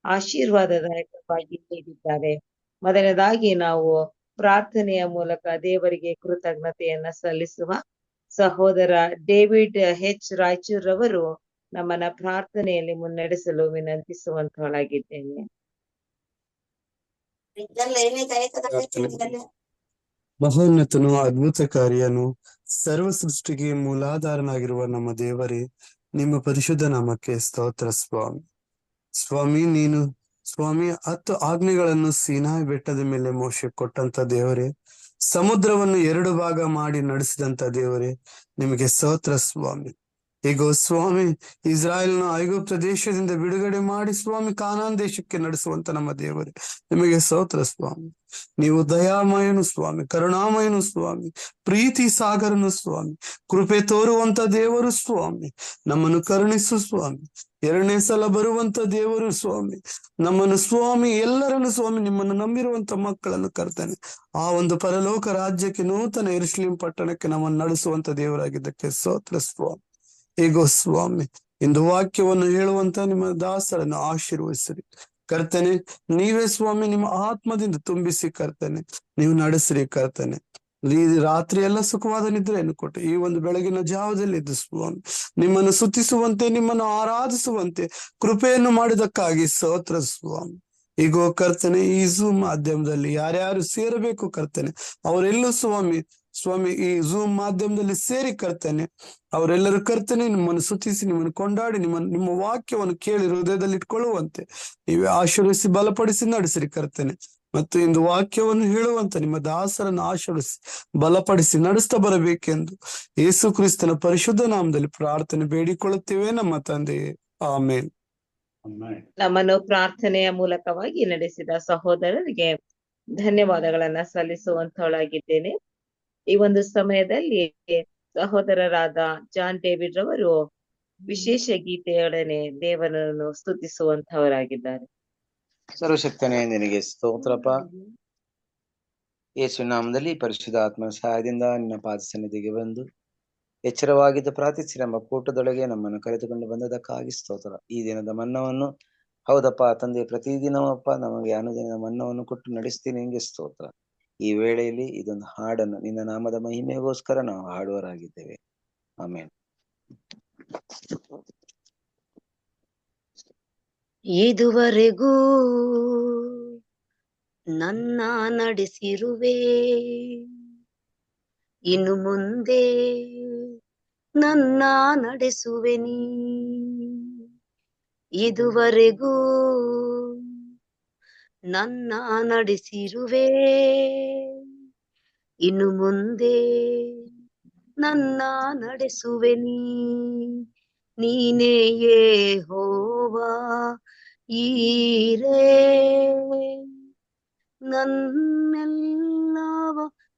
ಆಶೀರ್ವಾದದಾಯಕವಾಗಿ ನೀಡಿದ್ದಾರೆ. ಮೊದಲನೇದಾಗಿ ನಾವು ಪ್ರಾರ್ಥನೆಯ ಮೂಲಕ ದೇವರಿಗೆ ಕೃತಜ್ಞತೆಯನ್ನ ಸಲ್ಲಿಸುವ. ಸಹೋದರ ಡೇವಿಡ್ ಎಚ್ ರಾಯಚೂರ್ರವರು ನಮ್ಮನ್ನ ಪ್ರಾರ್ಥನೆಯಲ್ಲಿ ಮುನ್ನಡೆಸಲು ವಿನಂತಿಸುವಂತವಳಾಗಿದ್ದೇನೆ. ಮಹೋನ್ನತನು, ಅದ್ಭುತಕಾರಿಯನು, ಸರ್ವ ಸೃಷ್ಟಿಗೆ ಮೂಲಾಧಾರನಾಗಿರುವ ನಮ್ಮ ದೇವರೇ, ನಿಮ್ಮ ಪರಿಶುದ್ಧ ನಾಮಕ್ಕೆ ಸ್ತೋತ್ರ ಸ್ವಾಮಿ. ಸ್ವಾಮಿ 10 ಆಜ್ಞೆಗಳನ್ನು ಸೀನಾಯಿ ಬೆಟ್ಟದ ಮೇಲೆ ಮೋಶೆ ಕೊಟ್ಟಂತ ದೇವರೇ, ಸಮುದ್ರವನ್ನು 2 ಭಾಗ ಮಾಡಿ ನಡೆಸಿದಂತ ದೇವರೇ, ನಿಮಗೆ ಸ್ತೋತ್ರ ಸ್ವಾಮಿ. ಈಗ ಸ್ವಾಮಿ, ಇಸ್ರಾಯೇಲ್ನ ಐಗುಪ್ತ ದೇಶದಿಂದ ಬಿಡುಗಡೆ ಮಾಡಿ ಸ್ವಾಮಿ ಕಾನಾನ್ ದೇಶಕ್ಕೆ ನಡೆಸುವಂತ ನಮ್ಮ ದೇವರೇ, ನಿಮಗೆ ಸ್ತೋತ್ರ ಸ್ವಾಮಿ. ನೀವು ದಯಾಮಯನು ಸ್ವಾಮಿ, ಕರುಣಾಮಯನು ಸ್ವಾಮಿ, ಪ್ರೀತಿ ಸಾಗರನು ಸ್ವಾಮಿ, ಕೃಪೆ ತೋರುವಂತ ದೇವರು ಸ್ವಾಮಿ. ನಮ್ಮನ್ನು ಕರುಣಿಸು ಸ್ವಾಮಿ. 2ನೇ ಸಲ ಬರುವಂತ ದೇವರು ಸ್ವಾಮಿ. ನಮ್ಮನ್ನು ಸ್ವಾಮಿ, ಎಲ್ಲರನ್ನು ಸ್ವಾಮಿ, ನಿಮ್ಮನ್ನು ನಂಬಿರುವಂತ ಮಕ್ಕಳನ್ನು ಕರ್ತನೆ ಆ ಒಂದು ಪರಲೋಕ ರಾಜ್ಯಕ್ಕೆ, ನೂತನ ಯೆರೂಸಲೇಮ್ ಪಟ್ಟಣಕ್ಕೆ ನಮ್ಮನ್ನು ನಡೆಸುವಂತ ದೇವರಾಗಿದ್ದಕ್ಕೆ ಸ್ತೋತ್ರ ಸ್ವಾಮಿ. ಹೇಗೋ ಸ್ವಾಮಿ, ಇಂದು ವಾಕ್ಯವನ್ನು ಹೇಳುವಂತ ನಿಮ್ಮ ದಾಸರನ್ನು ಆಶೀರ್ವದಿಸಿರಿ ಕರ್ತನೆ. ನೀವೇ ಸ್ವಾಮಿ ನಿಮ್ಮ ಆತ್ಮದಿಂದ ತುಂಬಿಸಿ ಕರ್ತನೆ, ನೀವು ನಡೆಸಿರಿ ಕರ್ತನೆ. ಈ ರಾತ್ರಿ ಎಲ್ಲ ಸುಖವಾದ ನಿದ್ರೆಯನ್ನು ಕೊಟ್ಟು ಈ ಒಂದು ಬೆಳಗಿನ ಜಾವದಲ್ಲಿ ಇದ್ದು ಸ್ವಾಮಿ ನಿಮ್ಮನ್ನು ಸ್ತುತಿಸುವಂತೆ, ನಿಮ್ಮನ್ನು ಆರಾಧಿಸುವಂತೆ ಕೃಪೆಯನ್ನು ಮಾಡಿದಕ್ಕಾಗಿ ಸ್ತೋತ್ರ ಸ್ವಾಮಿ. ಈಗೋ ಕರ್ತನೆ, ಈ ಝೂಮ್ ಮಾಧ್ಯಮದಲ್ಲಿ ಯಾರ್ಯಾರು ಸೇರಬೇಕು ಕರ್ತನೆ, ಅವರೆಲ್ಲೂ ಸ್ವಾಮಿ ಈ ಝೂಮ್ ಮಾಧ್ಯಮದಲ್ಲಿ ಸೇರಿ ಕರ್ತನೆ, ಅವರೆಲ್ಲರೂ ಕರ್ತನೆ ನಿಮ್ಮನ್ನು ಸ್ತುತಿಸಿ, ನಿಮ್ಮನ್ನು ಕೊಂಡಾಡಿ, ನಿಮ್ಮ ವಾಕ್ಯವನ್ನು ಕೇಳಿ ಹೃದಯದಲ್ಲಿ ಇಟ್ಕೊಳ್ಳುವಂತೆ ನೀವೇ ಆಶೀರ್ವದಿಸಿ ಬಲಪಡಿಸಿ ನಡೆಸಿರಿ ಕರ್ತನೆ. ಮತ್ತು ಇಂದು ವಾಕ್ಯವನ್ನು ಹೇಳುವಂತ ನಿಮ್ಮ ದಾಸರನ್ನು ಆಶೀರ್ವದಿಸಿ ಬಲಪಡಿಸಿ ನಡೆಸ್ತಾ ಬರಬೇಕೆಂದು ಯೇಸು ಕ್ರಿಸ್ತನ ಪರಿಶುದ್ಧ ನಾಮದಲ್ಲಿ ಪ್ರಾರ್ಥನೆ ಬೇಡಿಕೊಳ್ಳುತ್ತೇವೆ ನಮ್ಮ ತಂದೆಯೇ, ಆಮೇನ್. ನಮ್ಮನ್ನು ಪ್ರಾರ್ಥನೆಯ ಮೂಲಕವಾಗಿ ನಡೆಸಿದ ಸಹೋದರರಿಗೆ ಧನ್ಯವಾದಗಳನ್ನ ಸಲ್ಲಿಸುವಂತವಳಾಗಿದ್ದೇನೆ. ಈ ಒಂದು ಸಮಯದಲ್ಲಿ ಸಹೋದರರಾದ ಜಾನ್ ಡೇವಿಡ್ ರವರು ವಿಶೇಷ ಗೀತೆಯೊಡನೆ ದೇವರನ್ನು ಸ್ತುತಿಸುವಂತವರಾಗಿದ್ದಾರೆ. ಸರ್ವಶಕ್ತನೇ ನಿನಗೆ ಸ್ತೋತ್ರಪ್ಪ. ಯೇಸು ನಾಮದಲ್ಲಿ ಪರಿಶುದ್ಧ ಆತ್ಮನ ಸಹಾಯದಿಂದ ನಿನ್ನ ಪಾದ ಸನ್ನಿಧಿಗೆ ಬಂದು ಎಚ್ಚರವಾಗಿದ್ದು ಪ್ರಾರ್ಥಿಸಿ ನಮ್ಮ ಕೂಟದೊಳಗೆ ನಮ್ಮನ್ನು ಕರೆದುಕೊಂಡು ಬಂದದಕ್ಕಾಗಿ ಸ್ತೋತ್ರ. ಈ ದಿನದ ಮನ್ನವನ್ನು ಹೌದಪ್ಪ ತಂದೆ, ಪ್ರತಿದಿನವಪ್ಪ ನಮಗೆ ಅನುದಿನದ ಮನ್ನವನ್ನು ಕೊಟ್ಟು ನಡೆಸ್ತೀನಿ, ನಿಂಗೆ ಸ್ತೋತ್ರ. ಈ ವೇಳೆಯಲ್ಲಿ ಇದೊಂದು ಹಾಡನ್ನು ನಿನ್ನ ನಾಮದ ಮಹಿಮೆಗೋಸ್ಕರ ನಾವು ಹಾಡುವರಾಗಿದ್ದೇವೆ. ಆಮೇನ್. ಇದುವರೆಗೂ ನನ್ನ ನಡೆಸಿರುವೆ, ಇನ್ನು ಮುಂದೆ ನನ್ನ ನಡೆಸುವೆ ನೀ. ಇದುವರೆಗೂ ನನ್ನ ನಡೆಸಿರುವೆ, ಇನ್ನು ಮುಂದೆ ನನ್ನ ನಡೆಸುವೆ ನೀ. ನೀನೇ ಯೆಹೋವಾ ಈರೇ, ನನ್ನೆಲ್ಲವ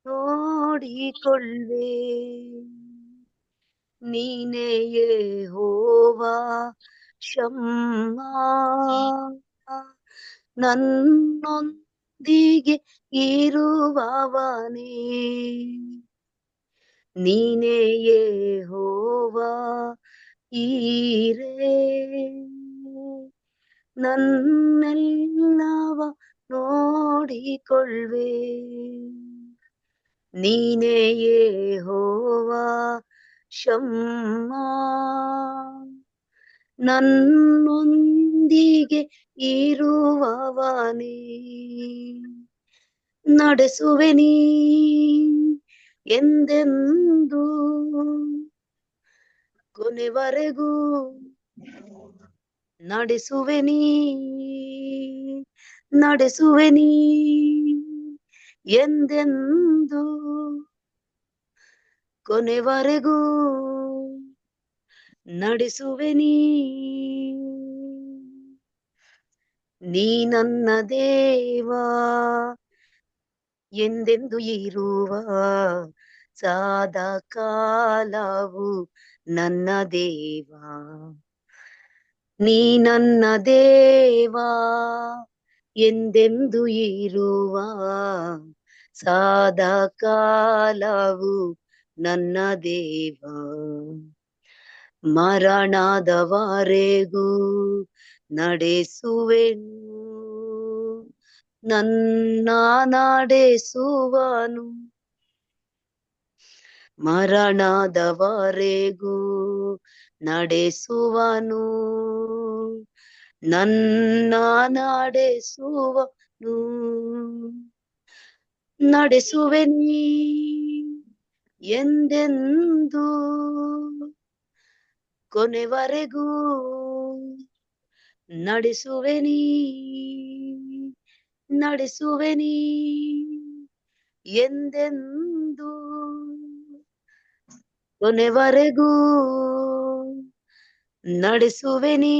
ನೋಡಿಕೊಳ್ಳೆ. ನೀನೇ ಯೆಹೋವಾ ಶಮ್ಮಾ, ನನ್ನೊಂದಿಗೆ ಇರುವವನೇ. ನೀನೇ ಯೆಹೋವಾ ಈರೇ, ನನ್ನೆಲ್ಲವ ನೋಡಿಕೊಳ್ಳೆ. ನೀನೇ ಯೆಹೋವಾ ಶಮ್ಮಾ, ನನ್ನೊಂದಿಗೆ ಇರುವವನೇ. ನಡೆಸುವೆ ನೀ ಎಂದೆಂದೂ, ಕೊನೆವರೆಗೂ ನಡೆಸುವೆ ನೀ, ನಡೆಸುವೆ ನೀ ಎಂದೆಂದೂ, ಕೊನೆವರೆಗೂ ನಡೆಸುವೆ ನೀ. ನೀ ನನ್ನ ದೇವಾ, ಎಂದೆಂದು ಇರುವ ಸದಾ ಕಾಲವು ನನ್ನ ದೇವಾ. ನೀ ನನ್ನ ದೇವಾ, ಎಂದೆಂದು ಇರುವ ಸದಾ ಕಾಲವು ನನ್ನ ದೇವಾ. ಮರಣದವರೆಗೂ ನಡೆಸುವೆನು, ನನ್ನ ನಡೆಸುವನು, ಮರಣದವರೆಗೂ ನಡೆಸುವನು. ನನ್ನ ನಡೆಸುವನು, ನಡೆಸುವೆನಿ ಎಂದೆಂದು ಕೊನೆವರೆಗೂ ನಡೆಸುವೆನಿ, ನಡೆಸುವೆನಿ ಎಂದೆಂದು ಕೊನೆವರೆಗೂ ನಡೆಸುವೆನಿ.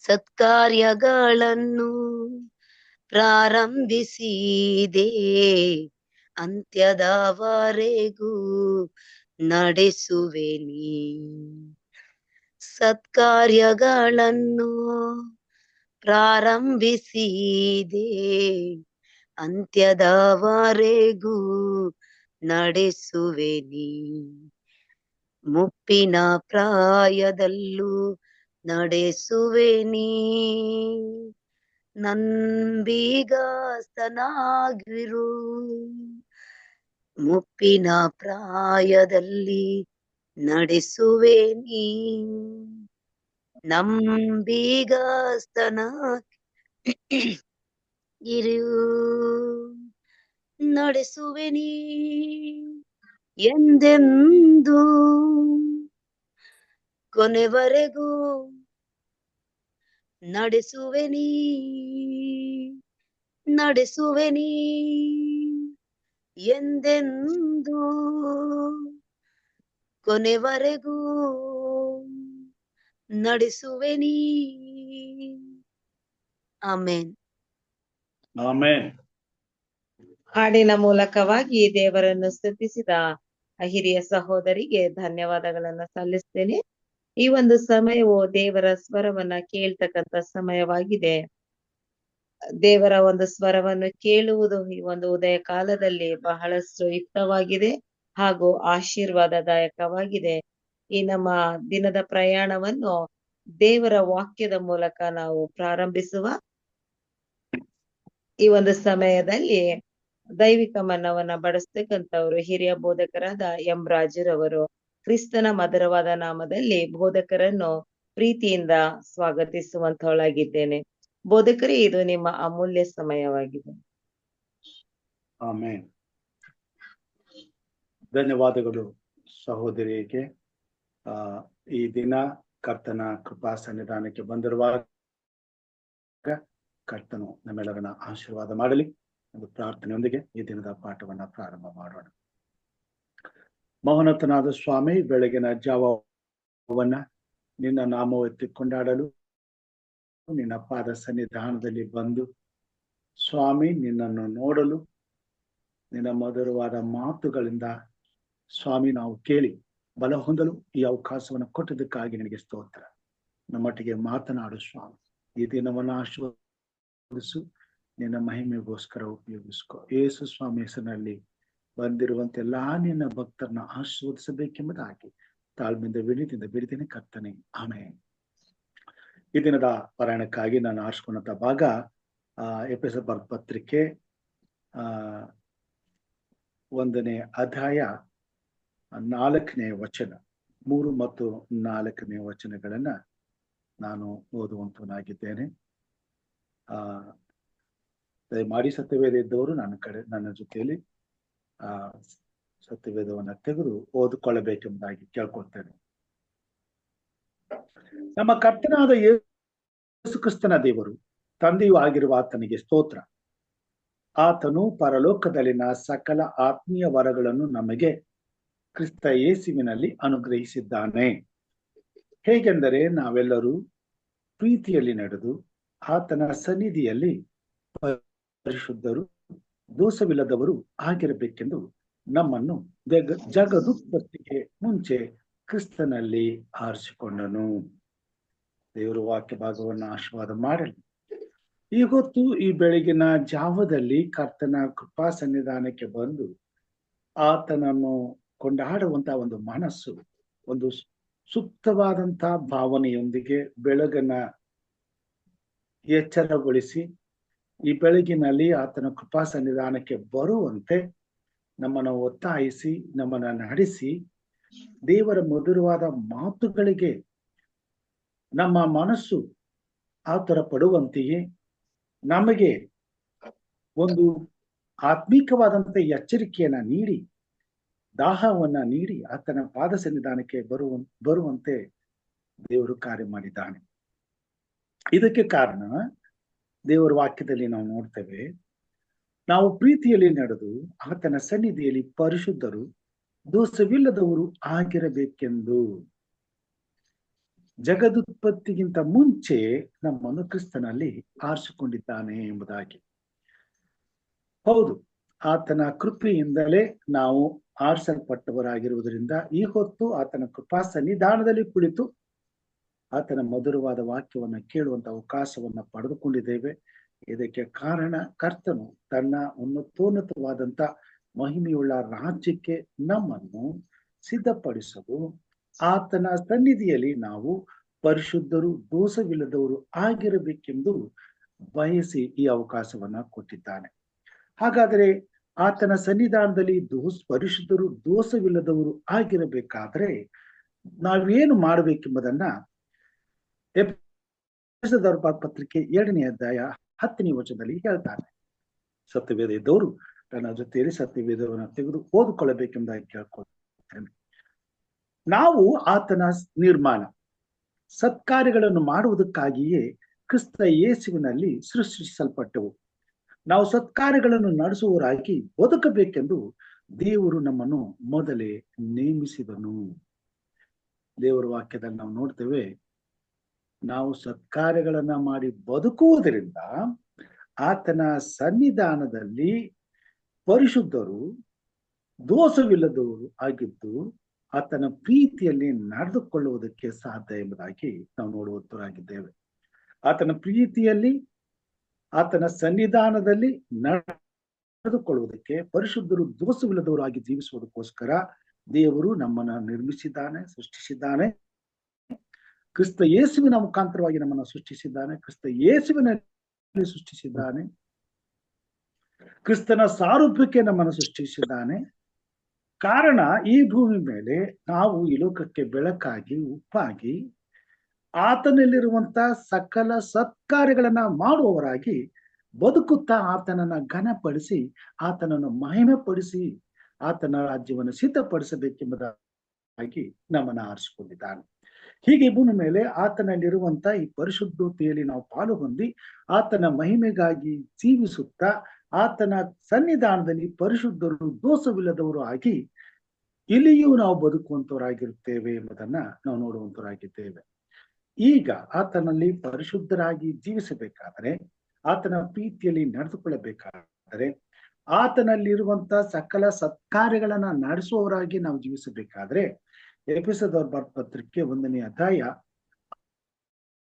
ಸತ್ಕಾರ್ಯಗಳನ್ನು ಪ್ರಾರಂಭಿಸಿದೆ, ಅಂತ್ಯದವರೆಗೂ ನಡೆಸುವೆನಿ. ಸತ್ಕಾರ್ಯಗಳನ್ನು ಪ್ರಾರಂಭಿಸಿದೆ, ಅಂತ್ಯದವರೆಗೂ ನಡೆಸುವೆನಿ. ಮುಪ್ಪಿನ ಪ್ರಾಯದಲ್ಲೂ ನಡೆಸುವೆನಿ, ನಂಬಿಗಸ್ತನಾಗಿರು. ಮುಪ್ಪಿನ ಪ್ರಾಯದಲ್ಲಿ ನಡೆಸುವೆನಿ, ನಂಬಿಗಸ್ತನಾಗಿರು. ನಡೆಸುವೆನಿ ಎಂದೆಂದು ಕೊನೆವರೆಗೂ ನಡೆಸುವೆನಿ, ನಡೆಸುವೆನಿ ಎಂದೆಂದು ಕೊನೆವರೆಗೂ ನಡೆಸುವೆನಿ. ಆಮೇನ್. ಆಮೆನ್. ಹಾಡಿನ ಮೂಲಕವಾಗಿ ದೇವರನ್ನು ಸ್ತುತಿಸಿದ ಹಿರಿಯ ಸಹೋದರಿಗೆ ಧನ್ಯವಾದಗಳನ್ನ ಸಲ್ಲಿಸ್ತೇನೆ. ಈ ಒಂದು ಸಮಯವು ದೇವರ ಸ್ವರವನ್ನ ಕೇಳ್ತಕ್ಕಂತ ಸಮಯವಾಗಿದೆ. ದೇವರ ಒಂದು ಸ್ವರವನ್ನು ಕೇಳುವುದು ಈ ಒಂದು ಉದಯ ಕಾಲದಲ್ಲಿ ಬಹಳಷ್ಟು ಯುಕ್ತವಾಗಿದೆ ಹಾಗೂ ಆಶೀರ್ವಾದದಾಯಕವಾಗಿದೆ. ಈ ನಮ್ಮ ದಿನದ ಪ್ರಯಾಣವನ್ನು ದೇವರ ವಾಕ್ಯದ ಮೂಲಕ ನಾವು ಪ್ರಾರಂಭಿಸುವ ಈ ಒಂದು ಸಮಯದಲ್ಲಿ ದೈವಿಕ ಮನ್ನವನ್ನ ಬಡಿಸ್ತಕ್ಕಂಥವ್ರು ಹಿರಿಯ ಬೋಧಕರಾದ ಎಂ ರಾಜುರವರು. ಕ್ರಿಸ್ತನ ಮಧುರವಾದ ನಾಮದಲ್ಲಿ ಬೋಧಕರನ್ನು ಪ್ರೀತಿಯಿಂದ ಸ್ವಾಗತಿಸುವಂತವಳಾಗಿದ್ದೇನೆ. ಬೋಧಕರೇ, ಇದು ನಿಮ್ಮ ಅಮೂಲ್ಯ ಸಮಯವಾಗಿದೆ. ಆಮೆನ್. ಧನ್ಯವಾದಗಳು ಸಹೋದರಿಗೆ. ಈ ದಿನ ಕರ್ತನ ಕೃಪಾ ಸನ್ನಿಧಾನಕ್ಕೆ ಬಂದಿರುವಾಗ ಕರ್ತನು ನಮ್ಮೆಲ್ಲರನ್ನ ಆಶೀರ್ವಾದ ಮಾಡಲಿ. ಒಂದು ಪ್ರಾರ್ಥನೆಯೊಂದಿಗೆ ಈ ದಿನದ ಪಾಠವನ್ನ ಪ್ರಾರಂಭ ಮಾಡೋಣ. ಮಹೋನ್ನತನಾದ ಸ್ವಾಮಿ, ಬೆಳಗಿನ ಜಾವವನ್ನ ನಿನ್ನ ನಾಮವೆತ್ತಿ ಕೊಂಡಾಡಲು ನಿನ್ನ ಪಾದ ಸನ್ನಿಧಾನದಲ್ಲಿ ಬಂದು ಸ್ವಾಮಿ ನಿನ್ನನ್ನು ನೋಡಲು ನಿನ್ನ ಮಧುರವಾದ ಮಾತುಗಳಿಂದ ಸ್ವಾಮಿ ನಾವು ಕೇಳಿ ಬಲ ಹೊಂದಲು ಈ ಅವಕಾಶವನ್ನು ಕೊಟ್ಟದಕ್ಕಾಗಿ ನಿನಗೆ ಸ್ತೋತ್ರ. ನಮ್ಮೊಟ್ಟಿಗೆ ಮಾತನಾಡು ಸ್ವಾಮಿ. ಈ ದಿನವನ್ನು ಆಶೀರ್ವದಿಸು, ನಿನ್ನ ಮಹಿಮೆಗೋಸ್ಕರ ಉಪಯೋಗಿಸ್ಕೊ. ಯೇಸು ಸ್ವಾಮಿ ಹೆಸರಿನಲ್ಲಿ ಬಂದಿರುವಂತೆಲ್ಲಾ ನಿನ್ನ ಭಕ್ತರನ್ನ ಆಶೀರ್ವದಿಸಬೇಕೆಂಬುದಾಗಿ ತಾಳ್ಮೆಯಿಂದ ವಿನೀತಿಯಿಂದ ಬಿಡಿತೇನೆ ಕರ್ತನೆ. ಆಮೆನ್. ಈ ದಿನದ ಪಾರಾಯಣಕ್ಕಾಗಿ ನಾನು ಆರಿಸಿಕೊಂಡಂತ ಭಾಗ ಎಫೆಸರ ಬರೆದ ಪತ್ರಿಕೆ 1ನೇ ಅಧ್ಯಾಯ 4ನೇ ವಚನ, 3 ಮತ್ತು 4ನೇ ವಚನಗಳನ್ನ ನಾನು ಓದುವಂತನಾಗಿದ್ದೇನೆ. ದಯಮಾಡಿ ಸತ್ಯವೇದ ಇದ್ದವರು ನನ್ನ ಜೊತೆಯಲ್ಲಿ ಸತ್ಯವೇದವನ್ನ ತೆಗೆದು ಓದಿಕೊಳ್ಳಬೇಕೆಂಬುದಾಗಿ ಕೇಳ್ಕೊಳ್ತೇನೆ. ನಮ್ಮ ಕರ್ತನಾದ ಯೇಸು ಕ್ರಿಸ್ತನ ದೇವರು ತಂದೆಯೂ ಆಗಿರುವ ಆತನಿಗೆ ಸ್ತೋತ್ರ. ಆತನು ಪರಲೋಕದಲ್ಲಿನ ಸಕಲ ಆತ್ಮೀಯ ವರಗಳನ್ನು ನಮಗೆ ಕ್ರಿಸ್ತ ಯೇಸುವಿನಲ್ಲಿ ಅನುಗ್ರಹಿಸಿದ್ದಾನೆ. ಹೇಗೆಂದರೆ ನಾವೆಲ್ಲರೂ ಪ್ರೀತಿಯಲ್ಲಿ ನಡೆದು ಆತನ ಸನ್ನಿಧಿಯಲ್ಲಿ ಪರಿಶುದ್ಧರು ದೋಷವಿಲ್ಲದವರು ಆಗಿರಬೇಕೆಂದು ನಮ್ಮನ್ನು ಜಗದುತ್ಪತ್ತಿಗೆ ಮುಂಚೆ ಕ್ರಿಸ್ತನಲ್ಲಿ ಆರಿಸಿಕೊಂಡನು. ದೇವರು ವಾಕ್ಯ ಭಾಗವನ್ನು ಆಶೀರ್ವಾದ ಮಾಡಲಿ. ಈ ಹೊತ್ತು ಈ ಬೆಳಗಿನ ಜಾವದಲ್ಲಿ ಕರ್ತನ ಕೃಪಾ ಸನ್ನಿಧಾನಕ್ಕೆ ಬಂದು ಆತನನ್ನು ಕೊಂಡಾಡುವಂತ ಒಂದು ಮನಸ್ಸು, ಒಂದು ಸೂಕ್ತವಾದಂತ ಭಾವನೆಯೊಂದಿಗೆ ಬೆಳಗನ ಎಚ್ಚರಗೊಳಿಸಿ ಈ ಬೆಳಗಿನಲ್ಲಿ ಆತನ ಕೃಪಾ ಸನ್ನಿಧಾನಕ್ಕೆ ಬರುವಂತೆ ನಮ್ಮನ್ನು ಒತ್ತಾಯಿಸಿ ನಮ್ಮನ್ನ ನಡೆಸಿ ದೇವರ ಮಧುರವಾದ ಮಾತುಗಳಿಗೆ ನಮ್ಮ ಮನಸ್ಸು ಆತರ ಪಡುವಂತೆಯೇ ನಮಗೆ ಒಂದು ಆತ್ಮೀಕವಾದಂತ ಎಚ್ಚರಿಕೆಯನ್ನ ನೀಡಿ ದಾಹವನ್ನ ನೀಡಿ ಆತನ ಪಾದ ಸನ್ನಿಧಾನಕ್ಕೆ ಬರುವಂತೆ ದೇವರು ಕಾರ್ಯ ಮಾಡಿದ್ದಾನೆ. ಇದಕ್ಕೆ ಕಾರಣ ದೇವರ ವಾಕ್ಯದಲ್ಲಿ ನಾವು ನೋಡ್ತೇವೆ, ನಾವು ಪ್ರೀತಿಯಲ್ಲಿ ನಡೆದು ಆತನ ಸನ್ನಿಧಿಯಲ್ಲಿ ಪರಿಶುದ್ಧರು ದೋಷವಿಲ್ಲದವರು ಆಗಿರಬೇಕೆಂದು. ಜಗದುತ್ಪತ್ತಿಗಿಂತ ಮುಂಚೆ ನಮ್ಮನ್ನು ಕ್ರಿಸ್ತನಲ್ಲಿ ಆರಿಸಿಕೊಂಡಿದ್ದಾನೆ ಎಂಬುದಾಗಿ. ಹೌದು, ಆತನ ಕೃಪೆಯಿಂದಲೇ ನಾವು ಆರಿಸಲ್ಪಟ್ಟವರಾಗಿರುವುದರಿಂದ ಈ ಹೊತ್ತು ಆತನ ಕೃಪಾ ಸನ್ನಿಧಾನದಲ್ಲಿ ಕುಳಿತು ಆತನ ಮಧುರವಾದ ವಾಕ್ಯವನ್ನ ಕೇಳುವಂತ ಅವಕಾಶವನ್ನ ಪಡೆದುಕೊಂಡಿದ್ದೇವೆ. ಇದಕ್ಕೆ ಕಾರಣ ಕರ್ತನು ತನ್ನ ಉನ್ನತೋನ್ನತವಾದಂತ ಮಹಿಮೆಯುಳ್ಳ ರಾಜ್ಯಕ್ಕೆ ನಮ್ಮನ್ನು ಸಿದ್ಧಪಡಿಸಲು ಆತನ ಸನ್ನಿಧಿಯಲ್ಲಿ ನಾವು ಪರಿಶುದ್ಧರು ದೋಷವಿಲ್ಲದವರು ಆಗಿರಬೇಕೆಂದು ಬಯಸಿ ಈ ಅವಕಾಶವನ್ನ ಕೊಟ್ಟಿದ್ದಾನೆ. ಹಾಗಾದರೆ ಆತನ ಸನ್ನಿಧಾನದಲ್ಲಿ ಪರಿಶುದ್ಧರು ದೋಷವಿಲ್ಲದವರು ಆಗಿರಬೇಕಾದ್ರೆ ನಾವೇನು ಮಾಡಬೇಕೆಂಬುದನ್ನ ಎಫೆಸದವರ ಪತ್ರಿಕೆ 2ನೇ ಅಧ್ಯಾಯ 10ನೇ ವಚನದಲ್ಲಿ ಹೇಳ್ತಾನೆ. ಸತ್ಯವೇದ ಇದ್ದವರು ನನ್ನ ಜೊತೆಯಲ್ಲಿ ಸತ್ಯವೇದವನ್ನು ತೆಗೆದು ಓದಿಕೊಳ್ಳಬೇಕೆಂಬುದಾಗಿ ಕೇಳ್ಕೊಳ್ತೇನೆ. ನಾವು ಆತನ ನಿರ್ಮಾಣ ಸತ್ಕಾರ್ಯಗಳನ್ನು ಮಾಡುವುದಕ್ಕಾಗಿಯೇ ಕ್ರಿಸ್ತ ಯೇಸುವಿನಲ್ಲಿ ಸೃಷ್ಟಿಸಲ್ಪಟ್ಟೆವು. ನಾವು ಸತ್ಕಾರ್ಯಗಳನ್ನು ನಡೆಸುವವರಾಗಿ ಬದುಕಬೇಕೆಂದು ದೇವರು ನಮ್ಮನ್ನು ಮೊದಲೇ ನೇಮಿಸಿದನು. ದೇವರ ವಾಕ್ಯದಲ್ಲಿ ನಾವು ನೋಡ್ತೇವೆ, ನಾವು ಸತ್ಕಾರ್ಯಗಳನ್ನ ಮಾಡಿ ಬದುಕುವುದರಿಂದ ಆತನ ಸನ್ನಿಧಾನದಲ್ಲಿ ಪರಿಶುದ್ಧರು ದೋಷವಿಲ್ಲದವರು ಆಗಿದ್ದು ಆತನ ಪ್ರೀತಿಯಲ್ಲಿ ನಡೆದುಕೊಳ್ಳುವುದಕ್ಕೆ ಸಾಧ್ಯ ಎಂಬುದಾಗಿ ನಾವು ನೋಡುವಂತರಾಗಿದ್ದೇವೆ. ಆತನ ಪ್ರೀತಿಯಲ್ಲಿ ಆತನ ಸನ್ನಿಧಾನದಲ್ಲಿ ನಡೆದುಕೊಳ್ಳುವುದಕ್ಕೆ ಪರಿಶುದ್ಧರು ದೋಷವಿಲ್ಲದವರಾಗಿ ಜೀವಿಸುವುದಕ್ಕೋಸ್ಕರ ದೇವರು ನಮ್ಮನ್ನ ನಿರ್ಮಿಸಿದ್ದಾನೆ, ಸೃಷ್ಟಿಸಿದ್ದಾನೆ. ಕ್ರಿಸ್ತ ಯೇಸುವಿನ ಮುಖಾಂತರವಾಗಿ ನಮ್ಮನ್ನು ಸೃಷ್ಟಿಸಿದ್ದಾನೆ. ಕ್ರಿಸ್ತ ಯೇಸುವಿನಲ್ಲಿ ಸೃಷ್ಟಿಸಿದ್ದಾನೆ. ಕ್ರಿಸ್ತನ ಸಾರೂಪ್ಯಕ್ಕೆ ನಮ್ಮನ್ನು ಸೃಷ್ಟಿಸಿದ್ದಾನೆ. ಕಾರಣ ಈ ಭೂಮಿ ಮೇಲೆ ನಾವು ಈ ಲೋಕಕ್ಕೆ ಬೆಳಕಾಗಿ ಉಪ್ಪಾಗಿ ಆತನಲ್ಲಿರುವಂತ ಸಕಲ ಸತ್ಕಾರ್ಯಗಳನ್ನ ಮಾಡುವವರಾಗಿ ಬದುಕುತ್ತಾ ಆತನನ್ನ ಘನಪಡಿಸಿ ಆತನನ್ನು ಮಹಿಮೆ ಪಡಿಸಿ ಆತನ ರಾಜ್ಯವನ್ನು ಸಿದ್ಧಪಡಿಸಬೇಕೆಂಬುದಾಗಿ ನಮ್ಮನ್ನ ಆರಿಸಿಕೊಂಡಿದ್ದಾನೆ. ಹೀಗೆ ಭೂಮಿ ಮೇಲೆ ಆತನಲ್ಲಿರುವಂತ ಈ ಪರಿಶುದ್ಧತೆಯಲ್ಲಿ ನಾವು ಪಾಲು ಹೊಂದಿ ಆತನ ಮಹಿಮೆಗಾಗಿ ಜೀವಿಸುತ್ತಾ ಆತನ ಸನ್ನಿಧಾನದಲ್ಲಿ ಪರಿಶುದ್ಧರು ದೋಷವಿಲ್ಲದವರು ಆಗಿ ಇಲ್ಲಿಯೂ ನಾವು ಬದುಕುವಂತವರಾಗಿರುತ್ತೇವೆ ಎಂಬುದನ್ನ ನಾವು ನೋಡುವಂತವರಾಗಿದ್ದೇವೆ. ಈಗ ಆತನಲ್ಲಿ ಪರಿಶುದ್ಧರಾಗಿ ಜೀವಿಸಬೇಕಾದರೆ, ಆತನ ಪ್ರೀತಿಯಲ್ಲಿ ನಡೆದುಕೊಳ್ಳಬೇಕಾದರೆ, ಆತನಲ್ಲಿರುವಂತ ಸಕಲ ಸತ್ಕಾರ್ಯಗಳನ್ನ ನಡೆಸುವವರಾಗಿ ನಾವು ಜೀವಿಸಬೇಕಾದ್ರೆ ಎಫೆಸದವರ ಪತ್ರಿಕೆ 1ನೇ ಅಧ್ಯಾಯ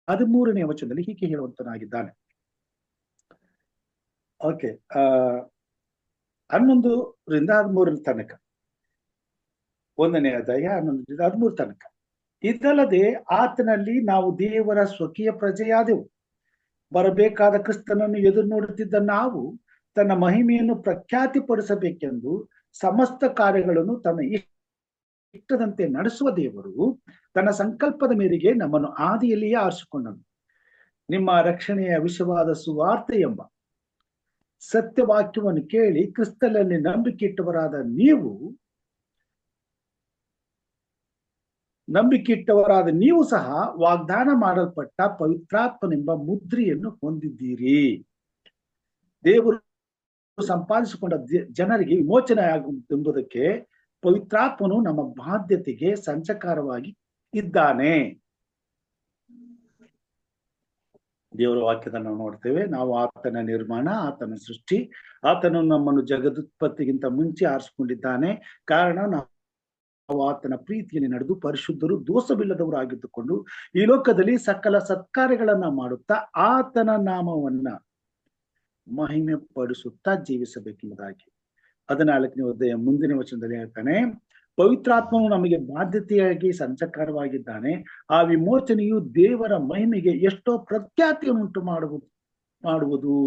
13ನೇ ವಚನದಲ್ಲಿ ಹೀಗೆ ಹೇಳುವಂತನಾಗಿದ್ದಾನೆ. ಓಕೆ, 11ರಿಂದ 13 ತನಕ, 1ನೇ ಅಧ್ಯಾಯ 11ರಿಂದ 13 ತನಕ. ಇದಲ್ಲದೆ ಆತನಲ್ಲಿ ನಾವು ದೇವರ ಸ್ವಕೀಯ ಪ್ರಜೆಯಾದೆವು. ಬರಬೇಕಾದ ಕ್ರಿಸ್ತನನ್ನು ಎದುರು ನೋಡುತ್ತಿದ್ದ ನಾವು ತನ್ನ ಮಹಿಮೆಯನ್ನು ಪ್ರಖ್ಯಾತಿಪಡಿಸಬೇಕೆಂದು ಸಮಸ್ತ ಕಾರ್ಯಗಳನ್ನು ತನ್ನ ಇಷ್ಟದಂತೆ ನಡೆಸುವ ದೇವರು ತನ್ನ ಸಂಕಲ್ಪದ ಮೇರೆಗೆ ನಮ್ಮನ್ನು ಆದಿಯಲ್ಲಿಯೇ ಆರಿಸಿಕೊಂಡನು. ನಿಮ್ಮ ರಕ್ಷಣೆಯ ವಿಷಯವಾದ ಸುವಾರ್ತೆ ಎಂಬ ಸತ್ಯವಾಕ್ಯವನ್ನು ಕೇಳಿ ಕ್ರಿಸ್ತನಲ್ಲಿ ನಂಬಿಕೆಯಿಟ್ಟವರಾದ ನೀವು ಸಹ ವಾಗ್ದಾನ ಮಾಡಲ್ಪಟ್ಟ ಪವಿತ್ರಾತ್ಮನೆಂಬ ಮುದ್ರೆಯನ್ನು ಹೊಂದಿದ್ದೀರಿ. ದೇವರು ಸಂಪಾದಿಸಿಕೊಂಡ ಜನರಿಗೆ ವಿಮೋಚನೆ ಆಗುವುದೆಂಬುದಕ್ಕೆ ಪವಿತ್ರಾತ್ಮನು ನಮ್ಮ ಬಾಧ್ಯತೆಗೆ ಸಂಚಕಾರವಾಗಿ ಇದ್ದಾನೆ. ದೇವರ ವಾಕ್ಯದಲ್ಲಿ ನಾವು ನೋಡ್ತೇವೆ, ನಾವು ಆತನ ನಿರ್ಮಾಣ, ಆತನ ಸೃಷ್ಟಿ, ಆತನು ನಮ್ಮನ್ನು ಜಗದುತ್ಪತ್ತಿಗಿಂತ ಮುಂಚೆ ಆರಿಸಿಕೊಂಡಿದ್ದಾನೆ. ಕಾರಣ ನಾವು ಆತನ ಪ್ರೀತಿಯಲ್ಲಿ ನಡೆದು ಪರಿಶುದ್ಧರು ದೋಷವಿಲ್ಲದವರು ಆಗಿದ್ದುಕೊಂಡು ಈ ಲೋಕದಲ್ಲಿ ಸಕಲ ಸತ್ಕಾರ್ಯಗಳನ್ನ ಮಾಡುತ್ತಾ ಆತನ ನಾಮವನ್ನ ಮಹಿಮೆ ಪಡಿಸುತ್ತಾ ಜೀವಿಸಬೇಕೆಂಬುದಾಗಿ 14ನೇ ಅಧ್ಯಾಯ ಮುಂದಿನ ವಚನದಲ್ಲಿ ಹೇಳ್ತಾನೆ, ಪವಿತ್ರಾತ್ಮನು ನಮಗೆ ಬಾಧ್ಯತೆಯಾಗಿ ಸಂಚಕಾರವಾಗಿದ್ದಾನೆ. ಆ ವಿಮೋಚನೆಯು ದೇವರ ಮಹಿಮೆಗೆ ಎಷ್ಟೋ ಪ್ರಖ್ಯಾತಿಯನ್ನುಂಟು ಮಾಡುವುದು.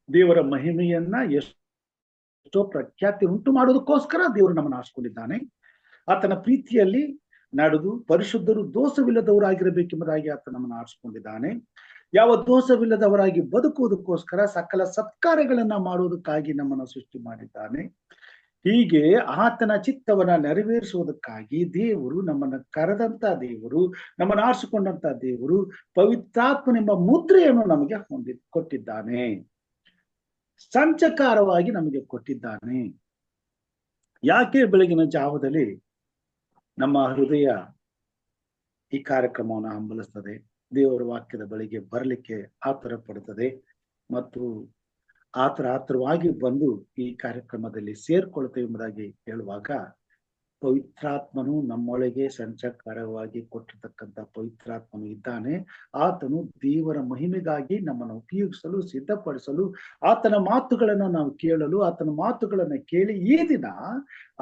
ದೇವರ ಮಹಿಮೆಯನ್ನ ಎಷ್ಟೋ ಪ್ರಖ್ಯಾತಿ ಉಂಟು ಮಾಡುವುದಕ್ಕೋಸ್ಕರ ದೇವರು ನಮ್ಮನ್ನು ಆರಿಸಿಕೊಂಡಿದ್ದಾನೆ. ಆತನ ಪ್ರೀತಿಯಲ್ಲಿ ನಡೆದು ಪರಿಶುದ್ಧರು ದೋಷವಿಲ್ಲದವರಾಗಿರಬೇಕೆಂಬುದಾಗಿ ಆತ ನಮ್ಮನ್ನು ಆರಿಸಿಕೊಂಡಿದ್ದಾನೆ. ಯಾವ ದೋಷವಿಲ್ಲದವರಾಗಿ ಬದುಕುವುದಕ್ಕೋಸ್ಕರ ಸಕಲ ಸತ್ಕಾರ್ಯಗಳನ್ನ ಮಾಡುವುದಕ್ಕಾಗಿ ನಮ್ಮನ್ನು ಸೃಷ್ಟಿ ಮಾಡಿದ್ದಾನೆ. ಹೀಗೆ ಆತನ ಚಿತ್ತವನ್ನ ನೆರವೇರಿಸುವುದಕ್ಕಾಗಿ ದೇವರು ನಮ್ಮನ್ನು ಕರೆದಂತ ದೇವರು, ನಮ್ಮನ್ನು ಆರಿಸಿಕೊಂಡಂತ ದೇವರು ಪವಿತ್ರಾತ್ಮನೆಂಬ ಮುದ್ರೆಯನ್ನು ನಮಗೆ ಕೊಟ್ಟಿದ್ದಾನೆ, ಸಂಚಕಾರವಾಗಿ ನಮಗೆ ಕೊಟ್ಟಿದ್ದಾನೆ. ಯಾಕೆ ಬೆಳಗಿನ ಜಾವದಲ್ಲಿ ನಮ್ಮ ಹೃದಯ ಈ ಕಾರ್ಯಕ್ರಮವನ್ನು ಹಂಬಲಿಸ್ತದೆ, ದೇವರ ವಾಕ್ಯದ ಬಳಿಗೆ ಬರಲಿಕ್ಕೆ ಆತರ ಪಡುತ್ತದೆ ಮತ್ತು ಆತರವಾಗಿ ಬಂದು ಈ ಕಾರ್ಯಕ್ರಮದಲ್ಲಿ ಸೇರ್ಕೊಳ್ತೇವೆ ಎಂಬುದಾಗಿ ಹೇಳುವಾಗ, ಪವಿತ್ರಾತ್ಮನು ನಮ್ಮೊಳಗೆ ಸಂಚಕಾರವಾಗಿ ಕೊಟ್ಟಿರ್ತಕ್ಕಂಥ ಪವಿತ್ರಾತ್ಮನು ಇದ್ದಾನೆ. ಆತನು ದೇವರ ಮಹಿಮೆಗಾಗಿ ನಮ್ಮನ್ನು ಉಪಯೋಗಿಸಲು ಸಿದ್ಧಪಡಿಸಲು, ಆತನ ಮಾತುಗಳನ್ನು ನಾವು ಕೇಳಲು, ಆತನ ಮಾತುಗಳನ್ನು ಕೇಳಿ ಈ ದಿನ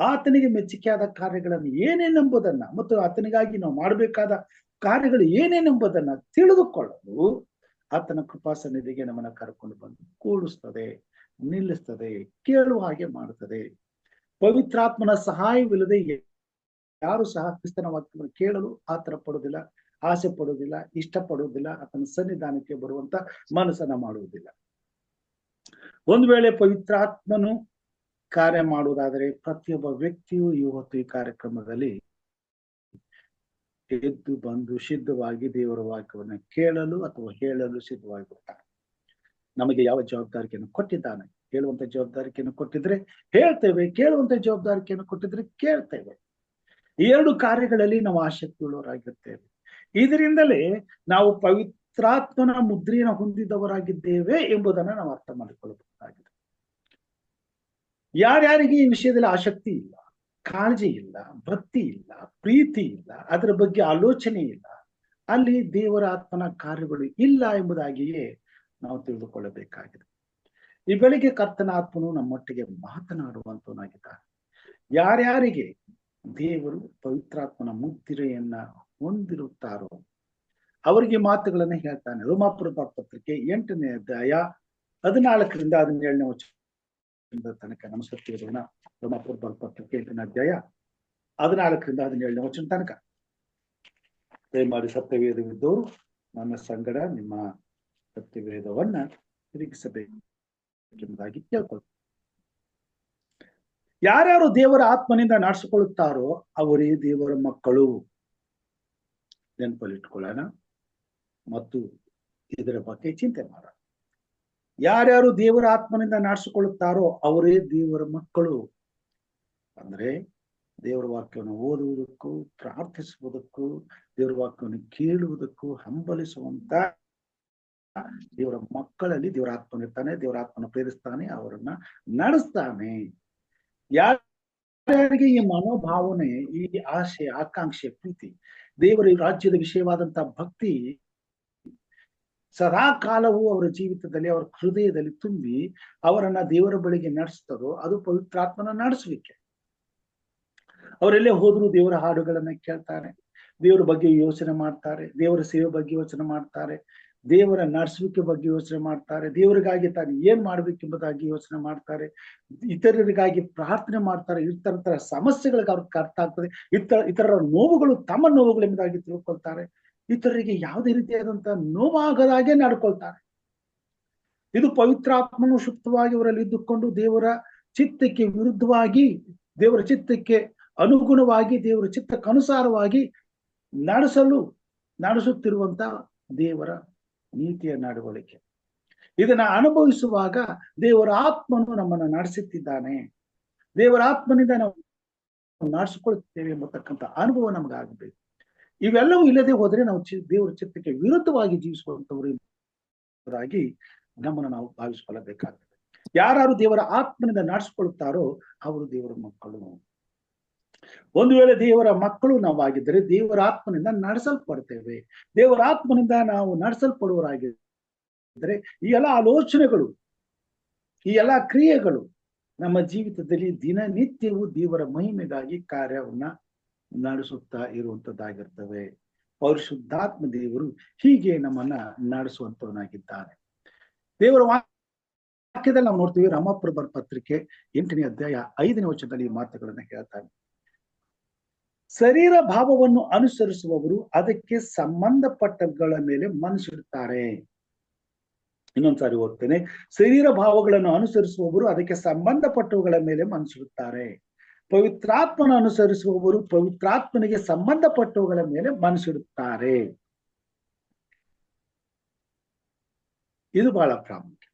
ಆತನಿಗೆ ಮೆಚ್ಚುಗೆಯಾದ ಕಾರ್ಯಗಳನ್ನು ಏನೇನೆಂಬುದನ್ನ ಮತ್ತು ಆತನಿಗಾಗಿ ನಾವು ಮಾಡಬೇಕಾದ ಕಾರ್ಯಗಳು ಏನೇನೆಂಬುದನ್ನ ತಿಳಿದುಕೊಳ್ಳಲು ಆತನ ಕೃಪಾಸನ್ನಿಧಿಗೆ ನಮ್ಮನ್ನ ಕರ್ಕೊಂಡು ಬಂದು ಕೂಡಿಸ್ತದೆ, ನಿಲ್ಲಿಸ್ತದೆ, ಕೇಳುವ ಹಾಗೆ ಮಾಡುತ್ತದೆ. ಪವಿತ್ರಾತ್ಮನ ಸಹಾಯವಿಲ್ಲದೆ ಯಾರು ಸಹ ಕ್ರಿಸ್ತನ ವಾಕ್ಯವನ್ನು ಕೇಳಲು ಆತರ ಪಡುವುದಿಲ್ಲ, ಆಸೆ ಪಡುವುದಿಲ್ಲ, ಇಷ್ಟಪಡುವುದಿಲ್ಲ, ಆತನ ಸನ್ನಿಧಾನಕ್ಕೆ ಬರುವಂತ ಮನಸ್ಸನ್ನ ಮಾಡುವುದಿಲ್ಲ. ಒಂದು ವೇಳೆ ಪವಿತ್ರಾತ್ಮನು ಕಾರ್ಯ ಮಾಡುವುದಾದರೆ ಪ್ರತಿಯೊಬ್ಬ ವ್ಯಕ್ತಿಯು ಇವತ್ತು ಈ ಕಾರ್ಯಕ್ರಮದಲ್ಲಿ ಎದ್ದು ಬಂದು ಸಿದ್ಧವಾಗಿ ದೇವರ ವಾಕ್ಯವನ್ನು ಕೇಳಲು ಅಥವಾ ಹೇಳಲು ಸಿದ್ಧವಾಗಿ ಬಿಡ್ತಾನೆ. ನಮಗೆ ಯಾವ ಜವಾಬ್ದಾರಿಕೆಯನ್ನು ಕೊಟ್ಟಿದ್ದಾನೆ, ಹೇಳುವಂತ ಜವಾಬ್ದಾರಿಕೆಯನ್ನು ಕೊಟ್ಟಿದ್ರೆ ಹೇಳ್ತೇವೆ, ಕೇಳುವಂತ ಜವಾಬ್ದಾರಿಕೆಯನ್ನು ಕೊಟ್ಟಿದ್ರೆ ಕೇಳ್ತೇವೆ. ಈ ಎರಡು ಕಾರ್ಯಗಳಲ್ಲಿ ನಾವು ಆಸಕ್ತಿಯುಳ್ಳವರಾಗಿರ್ತೇವೆ. ಇದರಿಂದಲೇ ನಾವು ಪವಿತ್ರಾತ್ಮನ ಮುದ್ರೆಯನ್ನು ಹೊಂದಿದವರಾಗಿದ್ದೇವೆ ಎಂಬುದನ್ನು ನಾವು ಅರ್ಥ ಮಾಡಿಕೊಳ್ಳಬೇಕಾಗಿದೆ. ಯಾರ್ಯಾರಿಗೆ ಈ ವಿಷಯದಲ್ಲಿ ಆಸಕ್ತಿ ಇಲ್ಲ, ಕಾಳಜಿ ಇಲ್ಲ, ಭಕ್ತಿ ಇಲ್ಲ, ಪ್ರೀತಿ ಇಲ್ಲ, ಅದರ ಬಗ್ಗೆ ಆಲೋಚನೆ ಇಲ್ಲ, ಅಲ್ಲಿ ದೇವರ ಆತ್ಮನ ಕಾರ್ಯಗಳು ಇಲ್ಲ ಎಂಬುದಾಗಿಯೇ ನಾವು ತಿಳಿದುಕೊಳ್ಳಬೇಕಾಗಿದೆ. ಈ ಬೆಳಿಗ್ಗೆ ಕರ್ತನ ಆತ್ಮನು ನಮ್ಮೊಟ್ಟಿಗೆ ಮಾತನಾಡುವಂತವನಾಗಿದ್ದಾನೆ. ಯಾರ್ಯಾರಿಗೆ ದೇವರು ಪವಿತ್ರಾತ್ಮನ ಮುದ್ರೆಯನ್ನ ಹೊಂದಿರುತ್ತಾರೋ ಅವರಿಗೆ ಮಾತುಗಳನ್ನ ಹೇಳ್ತಾನೆ. ರೋಮಾಪುರದ ಪತ್ರಿಕೆ 8ನೇ ಅಧ್ಯಾಯ 14ರಿಂದ 17ನೇ ವಚನದ ತನಕ ನಮ್ಮ ಸತ್ಯವೇದವನ್ನ, ರೋಮಾಪುರದ ಪತ್ರಿಕೆ 8ನೇ ಅಧ್ಯಾಯ 14ರಿಂದ 17ನೇ ವಚನ ತನಕ. ದಯಮಾಡಿ ಸತ್ಯವೇದವಿದ್ದವರು ನನ್ನ ಸಂಗಡ ನಿಮ್ಮ ಸತ್ಯವೇದವನ್ನ ತಿರುಗಿಸಬೇಕೆಂಬುದಾಗಿ ಕೇಳ್ಕೊಳ್ತಾರೆ. ಯಾರ್ಯಾರು ದೇವರ ಆತ್ಮನಿಂದ ನಡೆಸಿಕೊಳ್ಳುತ್ತಾರೋ ಅವರೇ ದೇವರ ಮಕ್ಕಳು. ನೆನಪಲ್ಲಿಟ್ಕೊಳ್ಳೋಣ ಮತ್ತು ಇದರ ಬಗ್ಗೆ ಚಿಂತೆ ಮಾಡೋಣ. ಯಾರ್ಯಾರು ದೇವರ ಆತ್ಮನಿಂದ ನಡೆಸಿಕೊಳ್ಳುತ್ತಾರೋ ಅವರೇ ದೇವರ ಮಕ್ಕಳು. ಅಂದ್ರೆ ದೇವರ ವಾಕ್ಯವನ್ನು ಓದುವುದಕ್ಕೂ, ಪ್ರಾರ್ಥಿಸುವುದಕ್ಕೂ, ದೇವರ ವಾಕ್ಯವನ್ನು ಕೇಳುವುದಕ್ಕೂ ಹಂಬಲಿಸುವಂತ ದೇವರ ಮಕ್ಕಳಲ್ಲಿ ದೇವರ ಆತ್ಮನಿರ್ತಾನೆ, ದೇವರ ಆತ್ಮನ ಪ್ರೇರಿಸ್ತಾನೆ, ಅವರನ್ನ ನಡೆಸ್ತಾನೆ. ಯಾರ್ಯಾರಿಗೆ ಈ ಮನೋಭಾವನೆ, ಈ ಆಶೆ, ಆಕಾಂಕ್ಷೆ, ಪ್ರೀತಿ, ದೇವರ ರಾಜ್ಯದ ವಿಷಯವಾದಂತಹ ಭಕ್ತಿ ಸದಾ ಕಾಲವೂ ಅವರ ಜೀವಿತದಲ್ಲಿ, ಅವರ ಹೃದಯದಲ್ಲಿ ತುಂಬಿ ಅವರನ್ನ ದೇವರ ಬಳಿಗೆ ನಡೆಸ್ತದೋ ಅದು ಪವಿತ್ರಾತ್ಮನ ನಡೆಸುವಿಕೆ. ಅವರೆಲ್ಲೇ ಹೋದ್ರು ದೇವರ ಹಾಡುಗಳನ್ನ ಕೇಳ್ತಾರೆ, ದೇವರ ಬಗ್ಗೆ ಯೋಚನೆ ಮಾಡ್ತಾರೆ, ದೇವರ ಸೇವೆ ಬಗ್ಗೆ ಯೋಚನೆ ಮಾಡ್ತಾರೆ, ದೇವರ ನಡೆಸುವಿಕೆ ಬಗ್ಗೆ ಯೋಚನೆ ಮಾಡ್ತಾರೆ, ದೇವರಿಗಾಗಿ ತಾನು ಏನ್ ಮಾಡ್ಬೇಕೆಂಬುದಾಗಿ ಯೋಚನೆ ಮಾಡ್ತಾರೆ, ಇತರರಿಗಾಗಿ ಪ್ರಾರ್ಥನೆ ಮಾಡ್ತಾರೆ. ಇತರ ಸಮಸ್ಯೆಗಳಿಗೆ ಅವ್ರಿಗೆ ಅರ್ಥ ಆಗ್ತದೆ, ಇತರರ ನೋವುಗಳು ತಮ್ಮ ನೋವುಗಳೆಂಬುದಾಗಿ ತಿಳ್ಕೊಳ್ತಾರೆ, ಇತರರಿಗೆ ಯಾವುದೇ ರೀತಿಯಾದಂತಹ ನೋವಾಗದಾಗೆ ನಡ್ಕೊಳ್ತಾರೆ. ಇದು ಪವಿತ್ರಾತ್ಮನು ಸುಪ್ತವಾಗಿ ಅವರಲ್ಲಿ ಇದ್ದುಕೊಂಡು ದೇವರ ಚಿತ್ತಕ್ಕೆ ವಿರುದ್ಧವಾಗಿ, ದೇವರ ಚಿತ್ತಕ್ಕೆ ಅನುಗುಣವಾಗಿ, ದೇವರ ಚಿತ್ತಕ್ಕನುಸಾರವಾಗಿ ನಡೆಸುತ್ತಿರುವಂತ ದೇವರ ನೀತಿಯ ನಡವಳಿಕೆ. ಇದನ್ನ ಅನುಭವಿಸುವಾಗ ದೇವರ ಆತ್ಮನು ನಮ್ಮನ್ನು ನಡೆಸುತ್ತಿದ್ದಾನೆ, ದೇವರ ಆತ್ಮನಿಂದ ನಾವು ನಡೆಸಿಕೊಳ್ಳುತ್ತೇವೆ ಎಂಬತಕ್ಕಂಥ ಅನುಭವ ನಮಗಾಗಬೇಕು. ಇವೆಲ್ಲವೂ ಇಲ್ಲದೆ ಹೋದ್ರೆ ನಾವು ದೇವರ ಚಿತ್ತಕ್ಕೆ ವಿರುದ್ಧವಾಗಿ ಜೀವಿಸುವಂತವರು ಎಂಬುದಾಗಿ ನಮ್ಮನ್ನು ನಾವು ಭಾವಿಸಿಕೊಳ್ಳಬೇಕಾಗ್ತದೆ. ಯಾರು ದೇವರ ಆತ್ಮನಿಂದ ನಡೆಸಿಕೊಳ್ಳುತ್ತಾರೋ ಅವರು ದೇವರ ಮಕ್ಕಳು. ಒಂದು ವೇಳೆ ದೇವರ ಮಕ್ಕಳು ನಾವಾಗಿದ್ದರೆ ದೇವರ ಆತ್ಮನಿಂದ ನಡೆಸಲ್ಪಡ್ತೇವೆ. ದೇವರ ಆತ್ಮನಿಂದ ನಾವು ನಡೆಸಲ್ಪಡುವರಾಗಿದ್ದರೆ ಈ ಎಲ್ಲ ಆಲೋಚನೆಗಳು, ಈ ಎಲ್ಲ ಕ್ರಿಯೆಗಳು, ನಮ್ಮ ಜೀವಿತದಲ್ಲಿ ದಿನನಿತ್ಯವೂ ದೇವರ ಮಹಿಮೆಗಾಗಿ ಕಾರ್ಯವನ್ನ ನಡೆಸುತ್ತಾ ಇರುವಂತದ್ದಾಗಿರ್ತವೆ. ಪರಿಶುದ್ಧಾತ್ಮ ದೇವರು ಹೀಗೆ ನಮ್ಮನ್ನ ನಡೆಸುವಂತವನಾಗಿದ್ದಾನೆ. ದೇವರ ವಾಕ್ಯದಲ್ಲಿ ನಾವು ನೋಡ್ತೀವಿ, ರಾಮಪ್ರಭರ ಪತ್ರಿಕೆ 8ನೇ ಅಧ್ಯಾಯ 5ನೇ ವಚನದಲ್ಲಿ ಈ ಮಾತುಗಳನ್ನ ಹೇಳ್ತಾನೆ. ಶರೀರ ಭಾವವನ್ನು ಅನುಸರಿಸುವವರು ಅದಕ್ಕೆ ಸಂಬಂಧಪಟ್ಟಗಳ ಮೇಲೆ ಮನಸ್ಸಿಡುತ್ತಾರೆ. ಇನ್ನೊಂದ್ಸಾರಿ ಓದ್ತೇನೆ. ಶರೀರ ಭಾವಗಳನ್ನು ಅನುಸರಿಸುವವರು ಅದಕ್ಕೆ ಸಂಬಂಧಪಟ್ಟವುಗಳ ಮೇಲೆ ಮನಸ್ಸಿಡುತ್ತಾರೆ. ಪವಿತ್ರಾತ್ಮನ ಅನುಸರಿಸುವವರು ಪವಿತ್ರಾತ್ಮನಿಗೆ ಸಂಬಂಧಪಟ್ಟವುಗಳ ಮೇಲೆ ಮನಸ್ಸಿಡುತ್ತಾರೆ. ಇದು ಬಹಳ ಪ್ರಾಮುಖ್ಯ.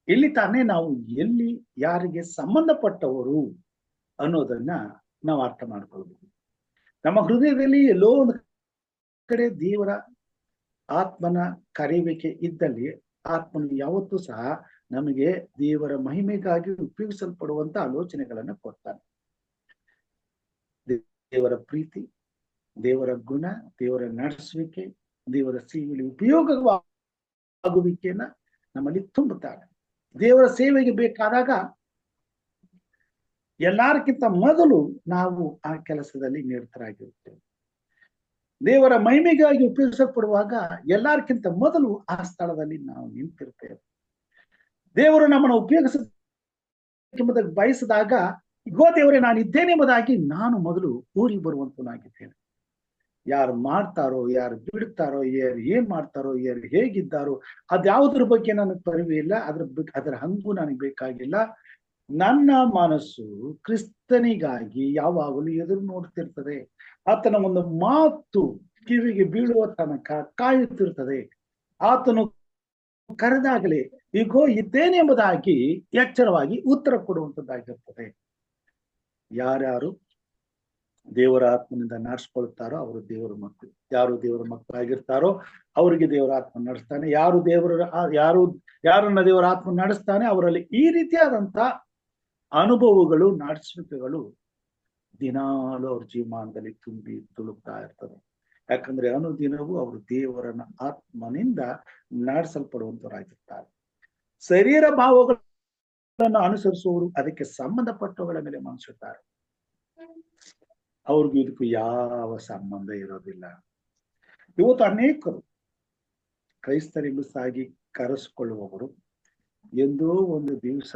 ಇಲ್ಲಿ ತಾನೇ ನಾವು ಎಲ್ಲಿ ಯಾರಿಗೆ ಸಂಬಂಧಪಟ್ಟವರು ಅನ್ನೋದನ್ನ ನಾವು ಅರ್ಥ ಮಾಡ್ಕೊಳ್ಬಹುದು. ನಮ್ಮ ಹೃದಯದಲ್ಲಿ ಎಲ್ಲೋ ಒಂದು ಕಡೆ ದೇವರ ಆತ್ಮನ ಕರೆಯುವಿಕೆ ಇದ್ದಲ್ಲಿ ಆತ್ಮನು ಯಾವತ್ತೂ ಸಹ ನಮಗೆ ದೇವರ ಮಹಿಮೆಗಾಗಿ ಉಪಯೋಗಿಸಲ್ಪಡುವಂತ ಆಲೋಚನೆಗಳನ್ನ ಕೊಡ್ತಾನೆ. ದೇವರ ಪ್ರೀತಿ, ದೇವರ ಗುಣ, ದೇವರ ನಡೆಸುವಿಕೆ, ದೇವರ ಸೇವೆಯಲ್ಲಿ ಉಪಯೋಗವಾಗುವಿಕೆಯನ್ನ ನಮ್ಮಲ್ಲಿ ತುಂಬುತ್ತಾರೆ. ದೇವರ ಸೇವೆಗೆ ಬೇಕಾದಾಗ ಎಲ್ಲಾರಕ್ಕಿಂತ ಮೊದಲು ನಾವು ಆ ಕೆಲಸದಲ್ಲಿ ನಿರತರಾಗಿರುತ್ತೇವೆ. ದೇವರ ಮಹಿಮೆಗಾಗಿ ಉಪಯೋಗಿಸಲ್ಪಡುವಾಗ ಎಲ್ಲಾರ್ಕಿಂತ ಮೊದಲು ಆ ಸ್ಥಳದಲ್ಲಿ ನಾವು ನಿಂತಿರ್ತೇವೆ. ದೇವರು ನಮ್ಮನ್ನು ಉಪಯೋಗಿಸ ಬಯಸಿದಾಗ, ಗೋ ದೇವರೇ ನಾನು ಇದ್ದೇನೆ ಎಂಬುದಾಗಿ ನಾನು ಮೊದಲು ಊರಿ ಬರುವಂತನಾಗಿದ್ದೇನೆ. ಯಾರು ಮಾಡ್ತಾರೋ, ಯಾರು ಬಿಡುತ್ತಾರೋ, ಯಾರು ಏನ್ ಮಾಡ್ತಾರೋ, ಯಾರು ಹೇಗಿದ್ದಾರೋ ಅದ್ಯಾವುದ್ರ ಬಗ್ಗೆ ನನಗೆ ಪರಿವೆ ಇಲ್ಲ. ಅದರ ಹಂಗು ನನಗೆ ಬೇಕಾಗಿಲ್ಲ. ನನ್ನ ಮನಸ್ಸು ಕ್ರಿಸ್ತನಿಗಾಗಿ ಯಾವಾಗಲೂ ಎದುರು ನೋಡ್ತಿರ್ತದೆ. ಆತನ ಒಂದು ಮಾತು ಕಿವಿಗೆ ಬೀಳುವ ತನಕ ಕಾಯುತ್ತಿರ್ತದೆ. ಆತನು ಕರೆದಾಗಲೇ ಈಗೋ ಇದ್ದೇನೆ ಎಂಬುದಾಗಿ ಎಚ್ಚರವಾಗಿ ಉತ್ತರ ಕೊಡುವಂತದ್ದಾಗಿರ್ತದೆ. ಯಾರ್ಯಾರು ದೇವರ ಆತ್ಮನಿಂದ ನಡೆಸ್ಕೊಳ್ತಾರೋ ಅವರು ದೇವರ ಮಕ್ಕಳು. ಯಾರು ದೇವರ ಮಕ್ಕಳಾಗಿರ್ತಾರೋ ಅವರಿಗೆ ದೇವರ ಆತ್ಮ ನಡೆಸ್ತಾನೆ. ಯಾರನ್ನ ದೇವರ ಆತ್ಮ ನಡೆಸ್ತಾನೆ ಅವರಲ್ಲಿ ಈ ರೀತಿಯಾದಂತ ಅನುಭವಗಳು, ನಡೆಸುವಿಕೆಗಳು ದಿನಾಲು ಅವ್ರ ಜೀವಮಾನದಲ್ಲಿ ತುಂಬಿ ತುಳುಕ್ತಾ ಇರ್ತದೆ. ಯಾಕಂದ್ರೆ ಅನುದಿನವೂ ಅವರು ದೇವರನ್ನ ಆತ್ಮನಿಂದ ನಡೆಸಲ್ಪಡುವಂತವರಾಗಿರ್ತಾರೆ. ಶರೀರ ಭಾವಗಳನ್ನು ಅನುಸರಿಸುವವರು ಅದಕ್ಕೆ ಸಂಬಂಧಪಟ್ಟವುಗಳ ಮೇಲೆ ಮನಸ್ಸಿಡ್ತಾರೆ. ಅವ್ರಿಗೂ ಇದಕ್ಕೂ ಯಾವ ಸಂಬಂಧ ಇರೋದಿಲ್ಲ. ಇವತ್ತು ಅನೇಕರು ಕ್ರೈಸ್ತರೆಂದು ಸಾಗಿ ಕರೆಸಿಕೊಳ್ಳುವವರು ಎಂದೋ ಒಂದು ದಿವಸ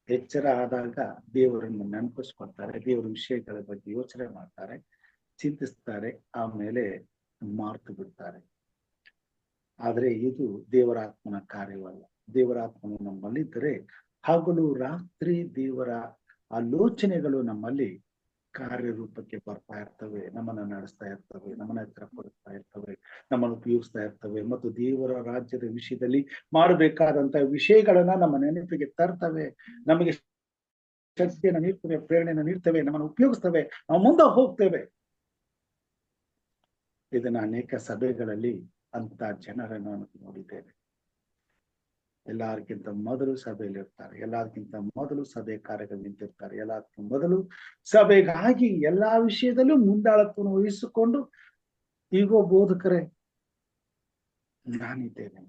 ಎಚ್ಚರ ಆದಾಗ ದೇವರನ್ನು ನೆನಪಿಸ್ಕೊಳ್ತಾರೆ, ದೇವರ ವಿಷಯಗಳ ಬಗ್ಗೆ ಯೋಚನೆ ಮಾಡ್ತಾರೆ, ಚಿಂತಿಸ್ತಾರೆ, ಆಮೇಲೆ ಮಾರ್ತು ಬಿಡ್ತಾರೆ. ಆದ್ರೆ ಇದು ದೇವರ ಆತ್ಮನ ಕಾರ್ಯವಲ್ಲ. ದೇವರ ಆತ್ಮನು ನಮ್ಮಲ್ಲಿದ್ದರೆ ಹಗಲು ರಾತ್ರಿ ದೇವರ ಆಲೋಚನೆಗಳು ನಮ್ಮಲ್ಲಿ ಕಾರ್ಯರೂಪಕ್ಕೆ ಬರ್ತಾ ಇರ್ತವೆ, ನಮ್ಮನ್ನ ನಡೆಸ್ತಾ ಇರ್ತವೆ, ನಮ್ಮನ್ನ ಎತ್ತರ ಪಡಿಸ್ತಾ ಇರ್ತವೆ, ನಮ್ಮನ್ನು ಉಪಯೋಗಿಸ್ತಾ ಇರ್ತವೆ ಮತ್ತು ದೇವರ ರಾಜ್ಯದ ವಿಷಯದಲ್ಲಿ ಮಾಡಬೇಕಾದಂತ ವಿಷಯಗಳನ್ನ ನಮ್ಮ ನೆನಪಿಗೆ ತರ್ತವೆ, ನಮಗೆ ಶಕ್ತಿಯನ್ನು ನೀಡ್ತವೆ, ಪ್ರೇರಣೆಯನ್ನು ನೀಡ್ತವೆ, ನಮ್ಮನ್ನು ಉಪಯೋಗಿಸ್ತವೆ, ನಾವು ಮುಂದೆ ಹೋಗ್ತೇವೆ. ಇದನ್ನ ಅನೇಕ ಸಭೆಗಳಲ್ಲಿ ಅಂತ ಜನರನ್ನು ನೋಡಿದ್ದೇವೆ. ಎಲ್ಲಾರ್ಗಿಂತ ಮೊದಲು ಸಭೆಯಲ್ಲಿ ಇರ್ತಾರೆ, ಎಲ್ಲಾರ್ಗಿಂತ ಮೊದಲು ಸಭೆ ಕಾರ್ಯಗಳು ನಿಂತಿರ್ತಾರೆ, ಎಲ್ಲಾರ್ಗಿಂತ ಮೊದಲು ಸಭೆಗಾಗಿ ಎಲ್ಲಾ ವಿಷಯದಲ್ಲೂ ಮುಂದಾಳತ್ವವನ್ನು ವಹಿಸಿಕೊಂಡು ಈಗೋ ಬೋಧಕರೇ ನಾನಿದ್ದೇನೆ,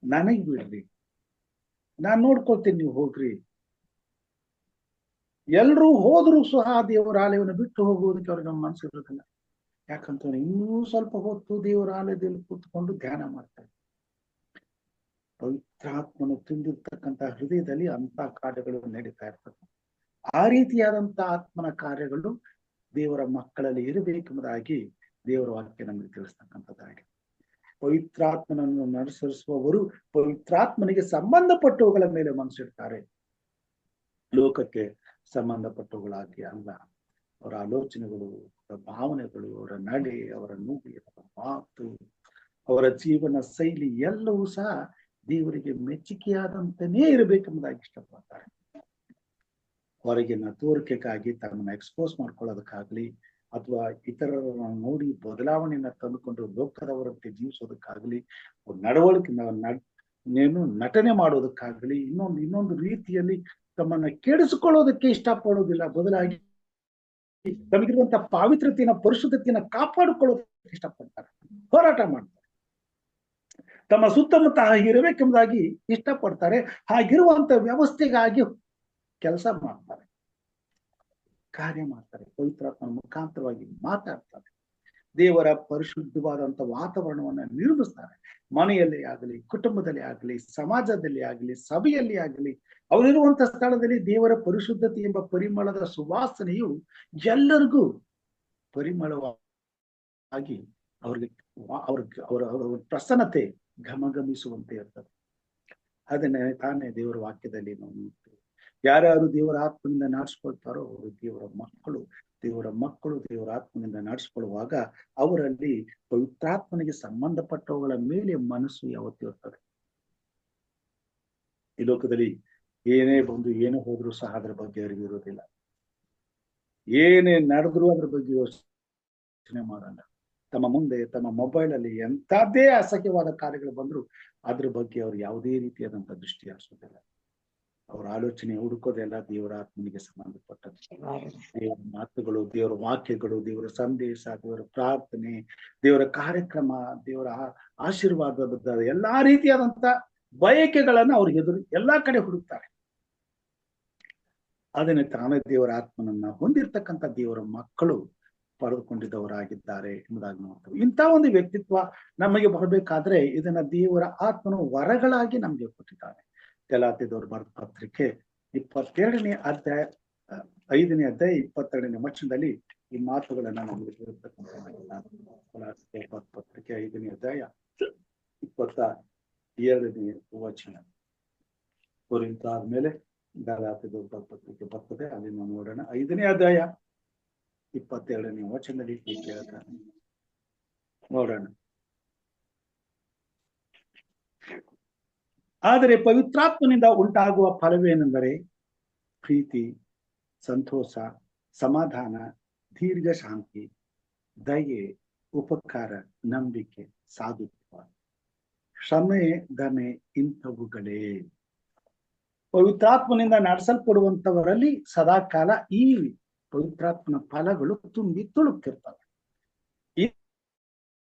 ನನಗ್ ಬಿಡ್ರಿ, ನಾನ್ ನೋಡ್ಕೊಳ್ತೀನಿ, ನೀವು ಹೋಗ್ರಿ. ಎಲ್ರೂ ಹೋದ್ರು ಸಹ ದೇವರ ಆಲಯವನ್ನು ಬಿಟ್ಟು ಹೋಗುವುದಕ್ಕೆ ಅವ್ರಿಗೆ ನಮ್ಮ ಮನಸ್ಸು ಇರೋದಿಲ್ಲ. ಯಾಕಂತಂದ್ರೆ ಇನ್ನೂ ಸ್ವಲ್ಪ ಹೊತ್ತು ದೇವರ ಆಲಯದಲ್ಲಿ ಕೂತ್ಕೊಂಡು ಧ್ಯಾನ ಮಾಡ್ತಾರೆ. ಪವಿತ್ರಾತ್ಮನು ತುಂಬಿರ್ತಕ್ಕಂಥ ಹೃದಯದಲ್ಲಿ ಅಂತ ಕಾರ್ಯಗಳು ನಡೀತಾ ಇರ್ತದೆ. ಆ ರೀತಿಯಾದಂತ ಆತ್ಮನ ಕಾರ್ಯಗಳು ದೇವರ ಮಕ್ಕಳಲ್ಲಿ ಇರಬೇಕೆಂಬುದಾಗಿ ದೇವರ ವಾಕ್ಯ ನಮಗೆ ತಿಳಿಸ್ತಕ್ಕಂಥದ್ದಾಗಿದೆ. ಪವಿತ್ರಾತ್ಮನನ್ನು ಅನುಸರಿಸುವವರು ಪವಿತ್ರಾತ್ಮನಿಗೆ ಸಂಬಂಧಪಟ್ಟವುಗಳ ಮೇಲೆ ಮನಸ್ಸಿಡ್ತಾರೆ, ಲೋಕಕ್ಕೆ ಸಂಬಂಧಪಟ್ಟವುಗಳಾಗಿ ಅಲ್ಲ. ಅವರ ಆಲೋಚನೆಗಳು, ಅವರ ಭಾವನೆಗಳು, ಅವರ ನಡೆ, ಅವರ ನುಡಿ, ಅವರ ಮಾತು, ಅವರ ಜೀವನ ಶೈಲಿ ಎಲ್ಲವೂ ಸಹ ದೇವರಿಗೆ ಮೆಚ್ಚುಗೆಯಾದಂತನೇ ಇರಬೇಕೆಂಬುದಾಗಿ ಇಷ್ಟಪಡ್ತಾರೆ. ಹೊರಗಿನ ತೋರಿಕೆಗಾಗಿ ತಮ್ಮನ್ನ ಎಕ್ಸ್ಪೋಸ್ ಮಾಡ್ಕೊಳ್ಳೋದಕ್ಕಾಗ್ಲಿ ಅಥವಾ ಇತರರನ್ನ ನೋಡಿ ಬದಲಾವಣೆಯನ್ನ ತಂದುಕೊಂಡು ಲೋಕದವರಂತೆ ಜೀವಿಸೋದಕ್ಕಾಗ್ಲಿ, ನಡವಳಿಕೆ ನಟನೆ ಮಾಡೋದಕ್ಕಾಗ್ಲಿ, ಇನ್ನೊಂದು ರೀತಿಯಲ್ಲಿ ತಮ್ಮನ್ನ ಕೆಡಿಸಿಕೊಳ್ಳೋದಕ್ಕೆ ಇಷ್ಟಪಡೋದಿಲ್ಲ. ಬದಲಾಗಿ ತಮಗಿರುವಂತಹ ಪಾವಿತ್ರತೆಯನ್ನ, ಪರಿಶುದ್ಧತೆಯನ್ನ ಕಾಪಾಡಿಕೊಳ್ಳೋದಕ್ಕೆ ಇಷ್ಟಪಡ್ತಾರೆ, ಹೋರಾಟ ಮಾಡ್ತಾರೆ. ತಮ್ಮ ಸುತ್ತಮುತ್ತ ಇರಬೇಕೆಂಬುದಾಗಿ ಇಷ್ಟಪಡ್ತಾರೆ. ಹಾಗಿರುವಂತ ವ್ಯವಸ್ಥೆಗಾಗಿ ಕೆಲಸ ಮಾಡ್ತಾರೆ, ಕಾರ್ಯ ಮಾಡ್ತಾರೆ, ಪವಿತ್ರಾತ್ಮನ ಮುಖಾಂತರವಾಗಿ ಮಾತಾಡ್ತಾರೆ, ದೇವರ ಪರಿಶುದ್ಧವಾದಂತ ವಾತಾವರಣವನ್ನ ನಿರ್ಮಿಸ್ತಾರೆ. ಮನೆಯಲ್ಲಿ ಆಗಲಿ, ಕುಟುಂಬದಲ್ಲಿ ಆಗಲಿ, ಸಮಾಜದಲ್ಲಿ ಆಗಲಿ, ಸಭೆಯಲ್ಲಿ ಆಗಲಿ, ಅವರಿರುವಂತ ಸ್ಥಳದಲ್ಲಿ ದೇವರ ಪರಿಶುದ್ಧತೆ ಎಂಬ ಪರಿಮಳದ ಸುವಾಸನೆಯು ಎಲ್ಲರಿಗೂ ಪರಿಮಳವಾಗಿ ಅವ್ರಿಗೆ ಅವರ ಪ್ರಸನ್ನತೆ ಘಮಘಮಿಸುವಂತೆ ಇರ್ತದೆ. ಅದನ್ನೇ ತಾನೇ ದೇವರ ವಾಕ್ಯದಲ್ಲಿ ನಾವು ನೋಡ್ತೇವೆ. ಯಾರ್ಯಾರು ದೇವರ ಆತ್ಮನಿಂದ ನಡೆಸ್ಕೊಳ್ತಾರೋ ಅವರು ದೇವರ ಮಕ್ಕಳು. ದೇವರ ಆತ್ಮನಿಂದ ನಡೆಸ್ಕೊಳ್ಳುವಾಗ ಅವರಲ್ಲಿ ಪವಿತ್ರಾತ್ಮನಿಗೆ ಸಂಬಂಧಪಟ್ಟವುಗಳ ಮೇಲೆ ಮನಸ್ಸು ಯಾವತ್ತೂ ಇರ್ತದೆ. ಈ ಲೋಕದಲ್ಲಿ ಏನೇ ಬಂದು ಏನೇ ಹೋದ್ರೂ ಸಹ ಅದರ ಬಗ್ಗೆ ಅರಿವು ಇರೋದಿಲ್ಲ. ಏನೇ ನಡೆದ್ರು ಅದ್ರ ಬಗ್ಗೆ ಯೋಚನೆ ಮಾಡಲ್ಲ. ತಮ್ಮ ಮುಂದೆ ತಮ್ಮ ಮೊಬೈಲ್ ಅಲ್ಲಿ ಎಂಥದ್ದೇ ಅಸಹ್ಯವಾದ ಕಾರ್ಯಗಳು ಬಂದ್ರು ಅದ್ರ ಬಗ್ಗೆ ಅವ್ರು ಯಾವುದೇ ರೀತಿಯಾದಂತ ದೃಷ್ಟಿ ಹರಿಸೋದಿಲ್ಲ. ಅವರ ಆಲೋಚನೆ ಹುಡುಕೋದೆಲ್ಲ ದೇವರ ಆತ್ಮನಿಗೆ ಸಂಬಂಧಪಟ್ಟದ್ದು. ದೇವರ ಮಾತುಗಳು, ದೇವರ ವಾಕ್ಯಗಳು, ದೇವರ ಸಂದೇಶ, ದೇವರ ಪ್ರಾರ್ಥನೆ, ದೇವರ ಕಾರ್ಯಕ್ರಮ, ದೇವರ ಆಶೀರ್ವಾದದ ಎಲ್ಲಾ ರೀತಿಯಾದಂತ ಬಯಕೆಗಳನ್ನ ಅವ್ರಿಗೆ ಎದುರು ಎಲ್ಲಾ ಕಡೆ ಹುಡುಕ್ತಾರೆ. ಅದನ್ನೇ ತಾನೇ ದೇವರ ಆತ್ಮನನ್ನ ಹೊಂದಿರ್ತಕ್ಕಂಥ ದೇವರ ಮಕ್ಕಳು ಪಡೆದುಕೊಂಡಿದ್ದವರಾಗಿದ್ದಾರೆ ಎಂಬುದಾಗಿ ನೋಡ್ತೇವೆ. ಇಂಥ ಒಂದು ವ್ಯಕ್ತಿತ್ವ ನಮಗೆ ಬರಬೇಕಾದ್ರೆ ಇದನ್ನ ದೇವರ ಆತ್ಮನು ವರಗಳಾಗಿ ನಮ್ಗೆ ಕೊಟ್ಟಿದ್ದಾನೆ. ಗಲಾತ್ಯದವರು ಬರೆದ ಪತ್ರಿಕೆ 22ನೇ ಅಧ್ಯಾಯ 5ನೇ ಅಧ್ಯಾಯ 22ನೇ ವಚನದಲ್ಲಿ ಈ ಮಾತುಗಳನ್ನ ನಮಗೆ ಪತ್ರಿಕೆ 5ನೇ ಅಧ್ಯಾಯ 22ನೇ ವಚನ. ಕುರಿತ ಆದ್ಮೇಲೆ ಗಲಾತ್ಯದವರು ಬರೆದ ಪತ್ರಿಕೆ ಬರ್ತದೆ, ಅಲ್ಲಿ ನಾವು ನೋಡೋಣ. 5ನೇ ಅಧ್ಯಾಯ 22ನೇ ವಚನದಲ್ಲಿ ಹೇಳ್ತಾರೆ, ನೋಡೋಣ. ಆದರೆ ಪವಿತ್ರಾತ್ಮನಿಂದ ಉಂಟಾಗುವ ಫಲವೇನೆಂದರೆ ಪ್ರೀತಿ, ಸಂತೋಷ, ಸಮಾಧಾನ, ದೀರ್ಘ ಶಾಂತಿ, ದಯೆ, ಉಪಕಾರ, ನಂಬಿಕೆ, ಸಾಧುತ್ವ, ಕ್ಷಮೆ, ದಮೆ ಇಂಥವುಗಳೇ. ಪವಿತ್ರಾತ್ಮನಿಂದ ನಡೆಸಲ್ಪಡುವಂತವರಲ್ಲಿ ಸದಾಕಾಲ ಈ ಪವಿತ್ರಾತ್ಮನ ಫಲಗಳು ತುಂಬಿ ತುಳುಕ್ತಿರ್ತವೆ.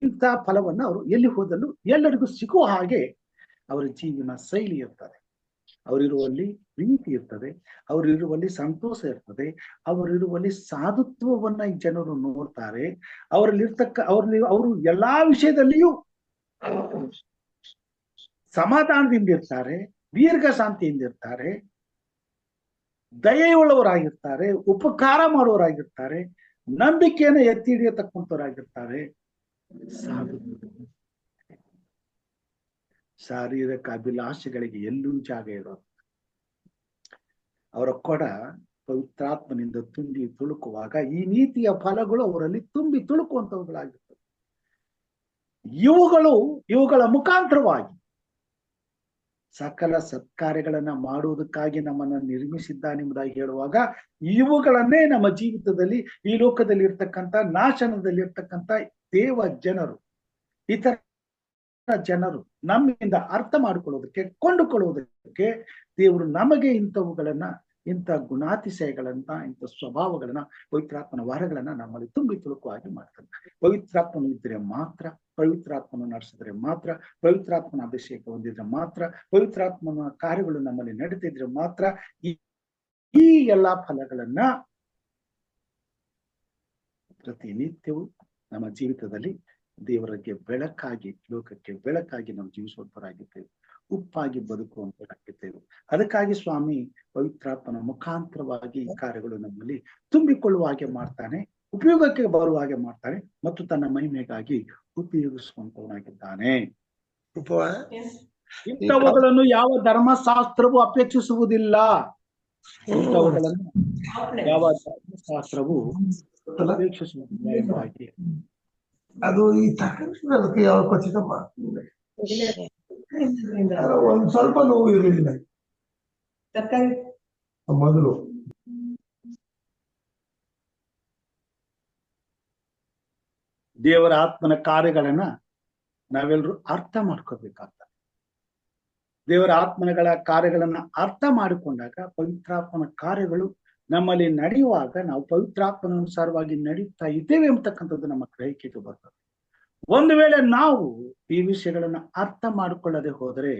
ಇಂಥ ಫಲವನ್ನು ಅವರು ಎಲ್ಲಿ ಹೋದಲ್ಲೂ ಎಲ್ಲರಿಗೂ ಸಿಗುವ ಹಾಗೆ ಅವರ ಜೀವನ ಶೈಲಿ ಇರ್ತದೆ. ಅವರಿರುವಲ್ಲಿ ಪ್ರೀತಿ ಇರ್ತದೆ, ಅವರಿರುವಲ್ಲಿ ಸಂತೋಷ ಇರ್ತದೆ, ಅವರಿರುವಲ್ಲಿ ಸಾಧುತ್ವವನ್ನ ಈ ಜನರು ನೋಡ್ತಾರೆ. ಅವರು ಎಲ್ಲಾ ವಿಷಯದಲ್ಲಿಯೂ ಸಮಾಧಾನದಿಂದ ಇರ್ತಾರೆ, ದೀರ್ಘ ಶಾಂತಿಯಿಂದ ಇರ್ತಾರೆ, ದಯೆಯುಳ್ಳವರಾಗಿರ್ತಾರೆ, ಉಪಕಾರ ಮಾಡುವವರಾಗಿರ್ತಾರೆ, ನಂಬಿಕೆಯನ್ನು ಎತ್ತಿ ಹಿಡಿಯತಕ್ಕಂಥವರಾಗಿರ್ತಾರೆ. ಶಾರೀರಿಕ ಅಭಿಲಾಷೆಗಳಿಗೆ ಎಲ್ಲೂ ಜಾಗ ಇರೋದು. ಅವರ ಕೊಡ ಪವಿತ್ರಾತ್ಮನಿಂದ ತುಂಬಿ ತುಳುಕುವಾಗ ಈ ನೀತಿಯ ಫಲಗಳು ಅವರಲ್ಲಿ ತುಂಬಿ ತುಳುಕುವಂತವುಗಳಾಗಿರ್ತವೆ. ಇವುಗಳ ಮುಖಾಂತರವಾಗಿ ಸಕಲ ಸತ್ಕಾರ್ಯಗಳನ್ನ ಮಾಡುವುದಕ್ಕಾಗಿ ನಮ್ಮನ್ನ ನಿರ್ಮಿಸಿದ್ದಾನೆಂಬುದಾಗಿ ಹೇಳುವಾಗ ಇವುಗಳನ್ನೇ ನಮ್ಮ ಜೀವಿತದಲ್ಲಿ ಈ ಲೋಕದಲ್ಲಿ ಇರ್ತಕ್ಕಂಥ ನಾಶನದಲ್ಲಿ ಇರ್ತಕ್ಕಂಥ ದೇವ ಜನರು, ಇತರ ಜನರು ನಮ್ಮಿಂದ ಅರ್ಥ ಮಾಡಿಕೊಳ್ಳುವುದಕ್ಕೆ, ಕೊಂಡುಕೊಳ್ಳುವುದಕ್ಕೆ ದೇವರು ನಮಗೆ ಇಂಥವುಗಳನ್ನ, ಇಂಥ ಗುಣಾತಿಶಯಗಳನ್ನ, ಇಂಥ ಸ್ವಭಾವಗಳನ್ನ, ಪವಿತ್ರಾತ್ಮನ ವರಗಳನ್ನ ನಮ್ಮಲ್ಲಿ ತುಂಬಿ ತುಳುಕುವಾಗಿ ಮಾಡ್ತಾನೆ. ಪವಿತ್ರಾತ್ಮನು ಇದ್ರೆ ಮಾತ್ರ, ಪವಿತ್ರಾತ್ಮನ ನಡೆಸಿದ್ರೆ ಮಾತ್ರ, ಪವಿತ್ರಾತ್ಮನ ಅಭಿಷೇಕ ಹೊಂದಿದ್ರೆ ಮಾತ್ರ, ಪವಿತ್ರಾತ್ಮನ ಕಾರ್ಯಗಳು ನಮ್ಮಲ್ಲಿ ನಡೀತಿದ್ರೆ ಮಾತ್ರ ಈ ಎಲ್ಲಾ ಫಲಗಳನ್ನ ಪ್ರತಿನಿತ್ಯವೂ ನಮ್ಮ ಜೀವಿತದಲ್ಲಿ ದೇವರಿಗೆ ಬೆಳಕಾಗಿ, ಲೋಕಕ್ಕೆ ಬೆಳಕಾಗಿ ನಾವು ಜೀವಿಸುವಂತರಾಗಿದ್ದೇವೆ, ಉಪ್ಪಾಗಿ ಬದುಕುವಂತರಾಗಿದ್ದೇವೆ. ಅದಕ್ಕಾಗಿ ಸ್ವಾಮಿ ಪವಿತ್ರಾತ್ಮನ ಮುಖಾಂತರವಾಗಿ ಈ ಕಾರ್ಯಗಳು ನಮ್ಮಲ್ಲಿ ತುಂಬಿಕೊಳ್ಳುವ ಹಾಗೆ ಮಾಡ್ತಾನೆ, ಉಪಯೋಗಕ್ಕೆ ಬರುವ ಹಾಗೆ ಮಾಡ್ತಾನೆ ಮತ್ತು ತನ್ನ ಮಹಿಮೆಗಾಗಿ ಉಪಯೋಗಿಸುವಂತವನಾಗಿದ್ದಾನೆ. ಇಂಥವುಗಳನ್ನು ಯಾವ ಧರ್ಮಶಾಸ್ತ್ರವು ಅಪೇಕ್ಷಿಸುವುದಿಲ್ಲ. ಇಂಥವುಗಳನ್ನು ಯಾವ ಧರ್ಮಶಾಸ್ತ್ರವು ಅಪೇಕ್ಷಿಸುವುದಿಲ್ಲ ಎಂಬುದಾಗಿ ಅದು ಈ ತಕ್ಷಣಕ್ಕೆ ಯಾವ ಖಚಿತಮ್ಮ ಒಂದ್ ಸ್ವಲ್ಪ ನೋವು ಇರಲಿಲ್ಲ ಮೊದಲು. ದೇವರ ಆತ್ಮನ ಕಾರ್ಯಗಳನ್ನ ನಾವೆಲ್ಲರೂ ಅರ್ಥ ಮಾಡ್ಕೋಬೇಕಾಗ್ತದೆ. ದೇವರ ಆತ್ಮನಗಳ ಕಾರ್ಯಗಳನ್ನ ಅರ್ಥ ಮಾಡಿಕೊಂಡಾಗ ಪವಿತ್ರಾತ್ಮನ ಕಾರ್ಯಗಳು ನಮ್ಮಲ್ಲಿ ನಡೆಯುವಾಗ ನಾವು ಪವಿತ್ರಾತ್ಮನ ಅನುಸಾರವಾಗಿ ನಡೀತಾ ಇದ್ದೇವೆ ಎಂಬತಕ್ಕಂಥದ್ದು ನಮ್ಮ ಗ್ರಹಿಕೆಗೆ ಬರ್ತದೆ. ಒಂದು ವೇಳೆ ನಾವು ಈ ವಿಷಯಗಳನ್ನ ಅರ್ಥ ಮಾಡಿಕೊಳ್ಳದೆ ಹೋದರೆ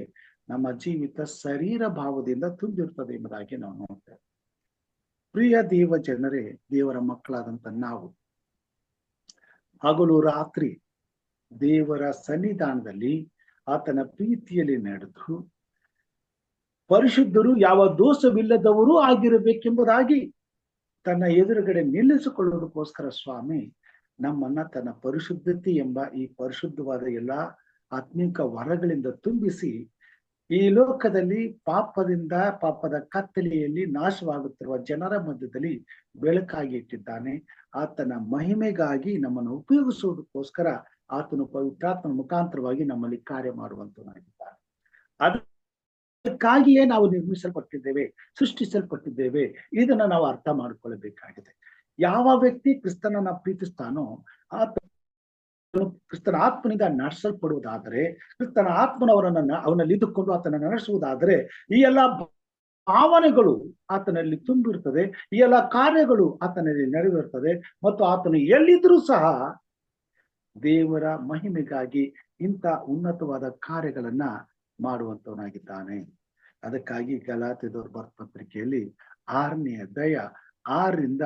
ನಮ್ಮ ಜೀವಿತ ಶರೀರ ಭಾವದಿಂದ ತುಂಬಿರ್ತದೆ ಎಂಬುದಾಗಿ ನಾವು ನೋಡ್ತೇವೆ. ಪ್ರಿಯ ದೇವ ಜನರೇ, ದೇವರ ಮಕ್ಕಳಾದಂತ ನಾವು ಹಗಲು ರಾತ್ರಿ ದೇವರ ಸನ್ನಿಧಾನದಲ್ಲಿ ಆತನ ಪ್ರೀತಿಯಲ್ಲಿ ನಡೆದು ಪರಿಶುದ್ಧರು, ಯಾವ ದೋಷವಿಲ್ಲದವರೂ ಆಗಿರಬೇಕೆಂಬುದಾಗಿ ತನ್ನ ಎದುರುಗಡೆ ನಿಲ್ಲಿಸಿಕೊಳ್ಳುವುದಕ್ಕೋಸ್ಕರ ಸ್ವಾಮಿ ನಮ್ಮನ್ನ ತನ್ನ ಪರಿಶುದ್ಧತೆ ಎಂಬ ಈ ಪರಿಶುದ್ಧವಾದ ಎಲ್ಲಾ ಆತ್ಮಿಕ ವರಗಳಿಂದ ತುಂಬಿಸಿ ಈ ಲೋಕದಲ್ಲಿ ಪಾಪದ ಕತ್ತಲೆಯಲ್ಲಿ ನಾಶವಾಗುತ್ತಿರುವ ಜನರ ಮಧ್ಯದಲ್ಲಿ ಬೆಳಕಾಗಿ ಇಟ್ಟಿದ್ದಾನೆ. ಆತನ ಮಹಿಮೆಗಾಗಿ ನಮ್ಮನ್ನು ಉಪಯೋಗಿಸುವುದಕ್ಕೋಸ್ಕರ ಆತನು ಪವಿತ್ರಾತ್ಮನ ಮುಖಾಂತರವಾಗಿ ನಮ್ಮಲ್ಲಿ ಕಾರ್ಯ ಮಾಡುವಂತನಾಗಿದ್ದಾನೆ. ಅದಕ್ಕಾಗಿಯೇ ನಾವು ನಿರ್ಮಿಸಲ್ಪಟ್ಟಿದ್ದೇವೆ, ಸೃಷ್ಟಿಸಲ್ಪಟ್ಟಿದ್ದೇವೆ. ಇದನ್ನ ನಾವು ಅರ್ಥ ಮಾಡಿಕೊಳ್ಳಬೇಕಾಗಿದೆ. ಯಾವ ವ್ಯಕ್ತಿ ಕ್ರಿಸ್ತನನ್ನ ಪ್ರೀತಿಸ್ತಾನೋ ಕ್ರಿಸ್ತನ ಆತ್ಮನಿಂದ ನಡೆಸಲ್ಪಡುವುದಾದರೆ, ಕ್ರಿಸ್ತನ ಆತ್ಮನವರನ್ನ ಅವನಲ್ಲಿ ಇದ್ದುಕೊಂಡು ಆತನ ನಡೆಸುವುದಾದರೆ ಈ ಎಲ್ಲ ಭಾವನೆಗಳು ಆತನಲ್ಲಿ ತುಂಬಿರ್ತದೆ, ಈ ಎಲ್ಲ ಕಾರ್ಯಗಳು ಆತನಲ್ಲಿ ನೆರವೇರ್ತದೆ. ಮತ್ತು ಆತನು ಎಲ್ಲಿದ್ರೂ ಸಹ ದೇವರ ಮಹಿಮೆಗಾಗಿ ಇಂಥ ಉನ್ನತವಾದ ಕಾರ್ಯಗಳನ್ನ ಮಾಡುವಂತವನಾಗಿದ್ದಾನೆ. ಅದಕ್ಕಾಗಿ ಗಲಾತ್ಯದವರ ಬರೆದ ಪತ್ರಿಕೆಯಲ್ಲಿ 6ನೇ ಅಧ್ಯಾಯ 6ರಿಂದ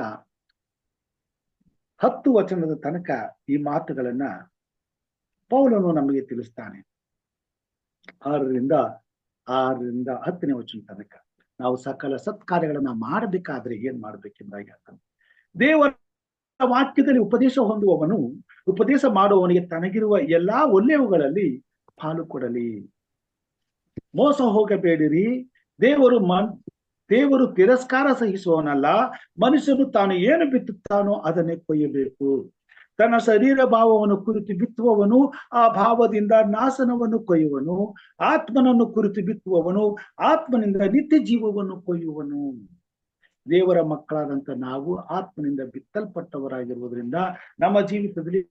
10 ವಚನದ ತನಕ ಈ ಮಾತುಗಳನ್ನ ಪೌಲನು ನಮಗೆ ತಿಳಿಸ್ತಾನೆ. 6ರಿಂದ 10ನೇ ವಚನ ತನಕ ನಾವು ಸಕಲ ಸತ್ಕಾರ್ಯಗಳನ್ನ ಮಾಡಬೇಕಾದ್ರೆ ಏನ್ ಮಾಡ್ಬೇಕೆಂಬುದಾಗಿ ಹೇಳ್ತಾನೆ. ದೇವರ ವಾಕ್ಯದಲ್ಲಿ ಉಪದೇಶ ಹೊಂದುವವನು ಉಪದೇಶ ಮಾಡುವವನಿಗೆ ತನಗಿರುವ ಎಲ್ಲಾ ಒಳ್ಳೆಯವುಗಳಲ್ಲಿ ಪಾಲು ಕೊಡಲಿ. ಮೋಸ ಹೋಗಬೇಡಿರಿ. ದೇವರು ತಿರಸ್ಕಾರ ಸಹಿಸುವವನಲ್ಲ. ಮನುಷ್ಯನು ತಾನು ಏನು ಬಿತ್ತುತ್ತಾನೋ ಅದನ್ನೇ ಕೊಯ್ಯಬೇಕು. ತನ್ನ ಶರೀರ ಭಾವವನ್ನು ಕುರಿತು ಬಿತ್ತುವವನು ಆ ಭಾವದಿಂದ ನಾಶನವನ್ನು ಕೊಯ್ಯುವನು. ಆತ್ಮನನ್ನು ಕುರಿತು ಬಿತ್ತುವವನು ಆತ್ಮನಿಂದ ನಿತ್ಯ ಜೀವವನ್ನು ಕೊಯ್ಯುವನು. ದೇವರ ಮಕ್ಕಳಾದಂತ ನಾವು ಆತ್ಮನಿಂದ ಬಿತ್ತಲ್ಪಟ್ಟವರಾಗಿರುವುದರಿಂದ ನಮ್ಮ ಜೀವಿತದಲ್ಲಿ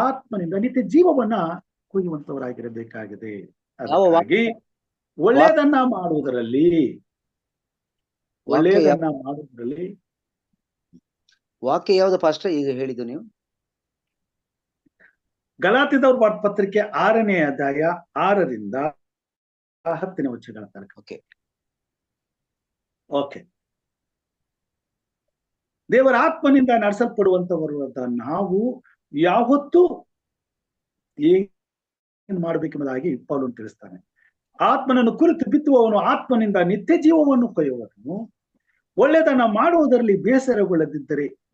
ಆತ್ಮನಿಂದ ನಿತ್ಯ ಜೀವವನ್ನ ಕೊಯ್ಯುವಂತವರಾಗಿರಬೇಕಾಗಿದೆ. ಅದಕ್ಕಾಗಿ ಒಳ್ಳೆಯದನ್ನ ಮಾಡುವುದರಲ್ಲಿ ವಾಕ್ಯ ಯಾವ್ದು ಪಾಸ್ಟರ್ ಈಗ ಹೇಳಿದ್ದು ನೀವು? ಗಲಾತ್ಯದವರ ಬರೆದ ಪತ್ರಿಕೆ 6ನೇ ಅಧ್ಯಾಯ 6ರಿಂದ 10ನೇ ವಚನಗಳ ತನಕ. ಓಕೆ. ದೇವರ ಆತ್ಮನಿಂದ ನಡೆಸಲ್ಪಡುವಂತವರು ಅಂತ ನಾವು ಯಾವತ್ತೂ ಏನ್ ಮಾಡ್ಬೇಕೆಂಬುದಾಗಿ ಪೌಲನು ತಿಳಿಸ್ತಾನೆ. ಆತ್ಮನನ್ನು ಕುರಿತು ಬಿತ್ತುವವನು ಆತ್ಮನಿಂದ ನಿತ್ಯ ಜೀವವನ್ನು ಕೊಯ್ಯುವವನು. ಒಳ್ಳೆಯದನ್ನ ಮಾಡುವುದರಲ್ಲಿ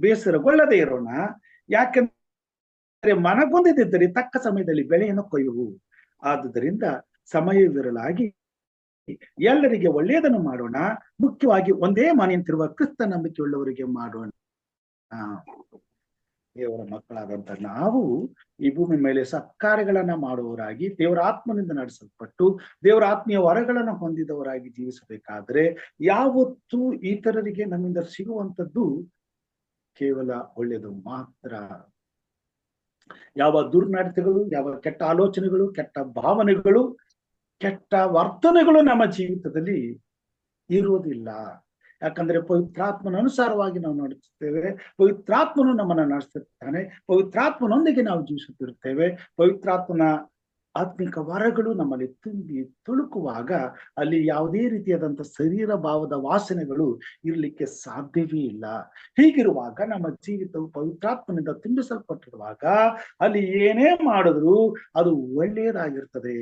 ಬೇಸರಗೊಳ್ಳದೆ ಇರೋಣ. ಯಾಕೆಂದ್ರೆ ಮನಗೊಂದಿದ್ದರೆ ತಕ್ಕ ಸಮಯದಲ್ಲಿ ಬೆಳೆಯನ್ನು ಕೊಯ್ಯುವು. ಆದುದರಿಂದ ಸಮಯವಿರಲಾಗಿ ಎಲ್ಲರಿಗೆ ಒಳ್ಳೆಯದನ್ನು ಮಾಡೋಣ. ಮುಖ್ಯವಾಗಿ ಒಂದೇ ಮನೆಯಂತಿರುವ ಕ್ರಿಸ್ತ ನಂಬಿಕೆಯುಳ್ಳವರಿಗೆ ಮಾಡೋಣ. ದೇವರ ಮಕ್ಕಳಾದಂತ ನಾವು ಈ ಭೂಮಿ ಮೇಲೆ ಸತ್ಕಾರ್ಯಗಳನ್ನ ಮಾಡುವವರಾಗಿ ದೇವರ ಆತ್ಮನಿಂದ ನಡೆಸಲ್ಪಟ್ಟು ದೇವರ ಆತ್ಮೀಯ ವರಗಳನ್ನ ಹೊಂದಿದವರಾಗಿ ಜೀವಿಸಬೇಕಾದ್ರೆ ಯಾವತ್ತೂ ಇತರರಿಗೆ ನಮ್ಮಿಂದ ಸಿಗುವಂತದ್ದು ಕೇವಲ ಒಳ್ಳೆಯದು ಮಾತ್ರ. ಯಾವ ದುರ್ನಡತೆಗಳು, ಯಾವ ಕೆಟ್ಟ ಆಲೋಚನೆಗಳು, ಕೆಟ್ಟ ಭಾವನೆಗಳು, ಕೆಟ್ಟ ವರ್ತನೆಗಳು ನಮ್ಮ ಜೀವಿತದಲ್ಲಿ ಇರುವುದಿಲ್ಲ. ಯಾಕಂದ್ರೆ ಪವಿತ್ರಾತ್ಮನ ಅನುಸಾರವಾಗಿ ನಾವು ನಡೆಸುತ್ತೇವೆ. ಪವಿತ್ರಾತ್ಮನು ನಮ್ಮನ್ನ ನಡೆಸುತ್ತಾನೆ. ಪವಿತ್ರಾತ್ಮನೊಂದಿಗೆ ನಾವು ಜೀವಿಸುತ್ತಿರುತ್ತೇವೆ. ಪವಿತ್ರಾತ್ಮನ ಆತ್ಮಿಕ ವರಗಳು ನಮ್ಮಲ್ಲಿ ತುಂಬಿ ತುಳುಕುವಾಗ ಅಲ್ಲಿ ಯಾವುದೇ ರೀತಿಯಾದಂತ ಶರೀರ ಭಾವದ ವಾಸನೆಗಳು ಇರ್ಲಿಕ್ಕೆ ಸಾಧ್ಯವೇ ಇಲ್ಲ. ಹೀಗಿರುವಾಗ ನಮ್ಮ ಜೀವಿತವು ಪವಿತ್ರಾತ್ಮನಿಂದ ತುಂಬಿಸಲ್ಪಟ್ಟಿರುವಾಗ ಅಲ್ಲಿ ಏನೇ ಮಾಡಿದ್ರು ಅದು ಒಳ್ಳೆಯದಾಗಿರ್ತದೆ.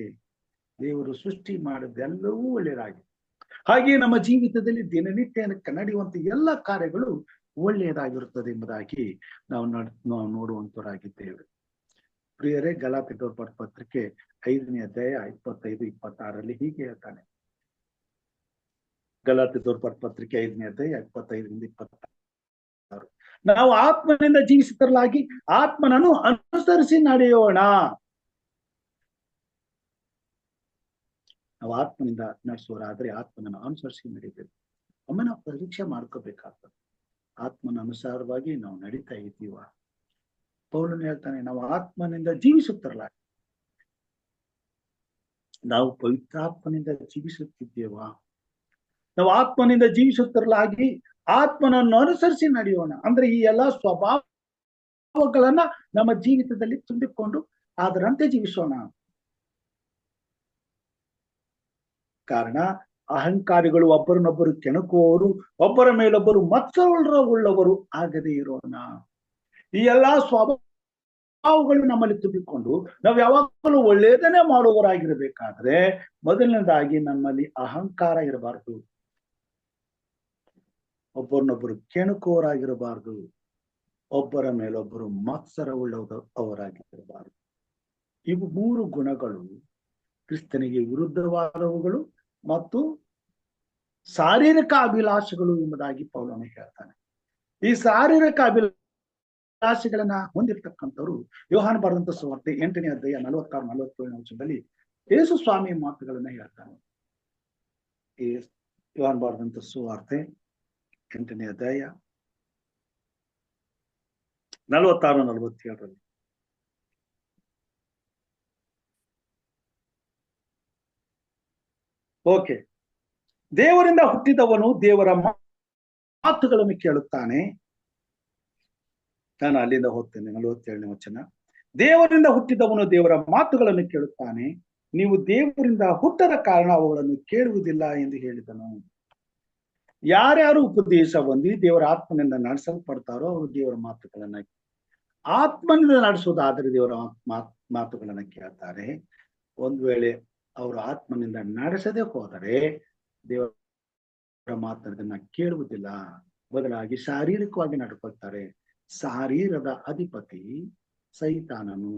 ದೇವರು ಸೃಷ್ಟಿ ಮಾಡಿದ್ದೆಲ್ಲವೂ ಒಳ್ಳೆಯದಾಗಿದೆ. ಹಾಗೆಯೇ ನಮ್ಮ ಜೀವಿತದಲ್ಲಿ ದಿನನಿತ್ಯ ನಡೆಯುವಂತ ಎಲ್ಲ ಕಾರ್ಯಗಳು ಒಳ್ಳೆಯದಾಗಿರುತ್ತದೆ ಎಂಬುದಾಗಿ ನಾವು ನೋಡುವಂತವರಾಗಿದ್ದೇವೆ. ಪ್ರಿಯರೇ, ಗಲಾತ್ಯದವರ ಬರೆದ ಪತ್ರಿಕೆ 5ನೇ ಅಧ್ಯಾಯ 25-26 ಹೀಗೆ ಹೇಳ್ತಾನೆ. ಗಲಾತ್ಯದವರ ಬರೆದ ಪತ್ರಿಕೆ 5ನೇ ಅಧ್ಯಾಯ 25-26, ನಾವು ಆತ್ಮನಿಂದ ಜೀವಿಸುತ್ತಲಾಗಿ ಆತ್ಮನನ್ನು ಅನುಸರಿಸಿ ನಡೆಯೋಣ. ನಾವು ಆತ್ಮನಿಂದ ನಡೆಸುವರಾದ್ರೆ ಆತ್ಮನನ್ನು ಅನುಸರಿಸಿ ನಡೀಬೇಕು. ಒಮ್ಮೆ ನಾವು ಪರೀಕ್ಷೆ ಮಾಡ್ಕೋಬೇಕಾಗ್ತದೆ. ಆತ್ಮನ ಅನುಸಾರವಾಗಿ ನಾವು ನಡೀತಾ ಇದ್ದೀವ? ಪೌಲನು ಹೇಳ್ತಾನೆ, ನಾವು ಆತ್ಮನಿಂದ ಜೀವಿಸುತ್ತರಲ್ಲ, ನಾವು ಪವಿತ್ರಾತ್ಮನಿಂದ ಜೀವಿಸುತ್ತಿದ್ದೇವಾ? ನಾವು ಆತ್ಮನಿಂದ ಜೀವಿಸುತ್ತರಲಾಗಿ ಆತ್ಮನನ್ನು ಅನುಸರಿಸಿ ನಡೆಯೋಣ. ಅಂದ್ರೆ ಈ ಎಲ್ಲಾ ಸ್ವಭಾವ ಸ್ವಭಾವಗಳನ್ನ ನಮ್ಮ ಜೀವಿತದಲ್ಲಿ ತುಂಬಿಕೊಂಡು ಅದರಂತೆ ಜೀವಿಸೋಣ. ಕಾರಣ ಅಹಂಕಾರಿಗಳು ಒಬ್ಬರನ್ನೊಬ್ಬರು ಕೆಣಕುವವರು, ಒಬ್ಬರ ಮೇಲೊಬ್ಬರು ಮತ್ಸರವುಳ್ಳವರು ಆಗದೇ ಇರೋಣ. ಈ ಎಲ್ಲಾ ಸ್ವಭಾವಗಳು ನಮ್ಮಲ್ಲಿ ತುಂಬಿಕೊಂಡು ನಾವು ಯಾವಾಗಲೂ ಒಳ್ಳೆಯದನ್ನೇ ಮಾಡುವವರಾಗಿರಬೇಕಾದ್ರೆ ಮೊದಲನೇದಾಗಿ ನಮ್ಮಲ್ಲಿ ಅಹಂಕಾರ ಇರಬಾರದು, ಒಬ್ಬರನ್ನೊಬ್ಬರು ಕೆಣಕುವವರಾಗಿರಬಾರದು, ಒಬ್ಬರ ಮೇಲೊಬ್ಬರು ಮತ್ಸರವುಳ್ಳವರಾಗಿರಬಾರದು. ಇವು 3 ಗುಣಗಳು ಕ್ರಿಸ್ತನಿಗೆ ವಿರುದ್ಧವಾದವುಗಳು ಮತ್ತು ಶಾರೀರಿಕ ಅಭಿಲಾಷೆಗಳು ಎಂಬುದಾಗಿ ಪೌಲನು ಹೇಳ್ತಾನೆ. ಈ ಶಾರೀರಿಕ ಅಭಿಲಾಷೆಗಳನ್ನ ಹೊಂದಿರತಕ್ಕಂಥವ್ರು ಯೋಹಾನ ಬರೆದಂತ ಸುವಾರ್ತೆ 8ನೇ ಅಧ್ಯಾಯ 46-47 ವಚನದಲ್ಲಿ ಯೇಸು ಸ್ವಾಮಿ ಮಾತುಗಳನ್ನ ಹೇಳ್ತಾನೆ. ಈ ಯೋಹಾನ ಬರೆದಂತ ಸುವಾರ್ತೆ 8ನೇ ಅಧ್ಯಾಯ 46-47 ಓಕೆ. ದೇವರಿಂದ ಹುಟ್ಟಿದವನು ದೇವರ ಮಾತುಗಳನ್ನು ಕೇಳುತ್ತಾನೆ. ನಾನು ಅಲ್ಲಿಂದ ಹೋಗ್ತೇನೆ. 47ನೇ ವಚನ. ದೇವರಿಂದ ಹುಟ್ಟಿದವನು ದೇವರ ಮಾತುಗಳನ್ನು ಕೇಳುತ್ತಾನೆ, ನೀವು ದೇವರಿಂದ ಹುಟ್ಟದ ಕಾರಣ ಅವುಗಳನ್ನು ಕೇಳುವುದಿಲ್ಲ ಎಂದು ಹೇಳಿದನು. ಯಾರ್ಯಾರು ಉಪದೇಶ ಹೊಂದಿ ದೇವರ ಆತ್ಮನಿಂದ ನಡೆಸಲ್ಪಡ್ತಾರೋ ಅವರು ದೇವರ ಮಾತುಗಳನ್ನ ಆತ್ಮನಿಂದ ನಡೆಸುವುದಾದರೆ ದೇವರ ಮಾತುಗಳನ್ನ ಕೇಳ್ತಾರೆ. ಒಂದ್ ವೇಳೆ ಅವರು ಆತ್ಮನಿಂದ ನಡೆಸದೆ ಹೋದರೆ ದೇವರ ಮಾತನ್ನ ಕೇಳುವುದಿಲ್ಲ, ಬದಲಾಗಿ ಶಾರೀರಿಕವಾಗಿ ನಡ್ಕೊಳ್ತಾರೆ. ಶಾರೀರದ ಅಧಿಪತಿ ಸೈತಾನನು.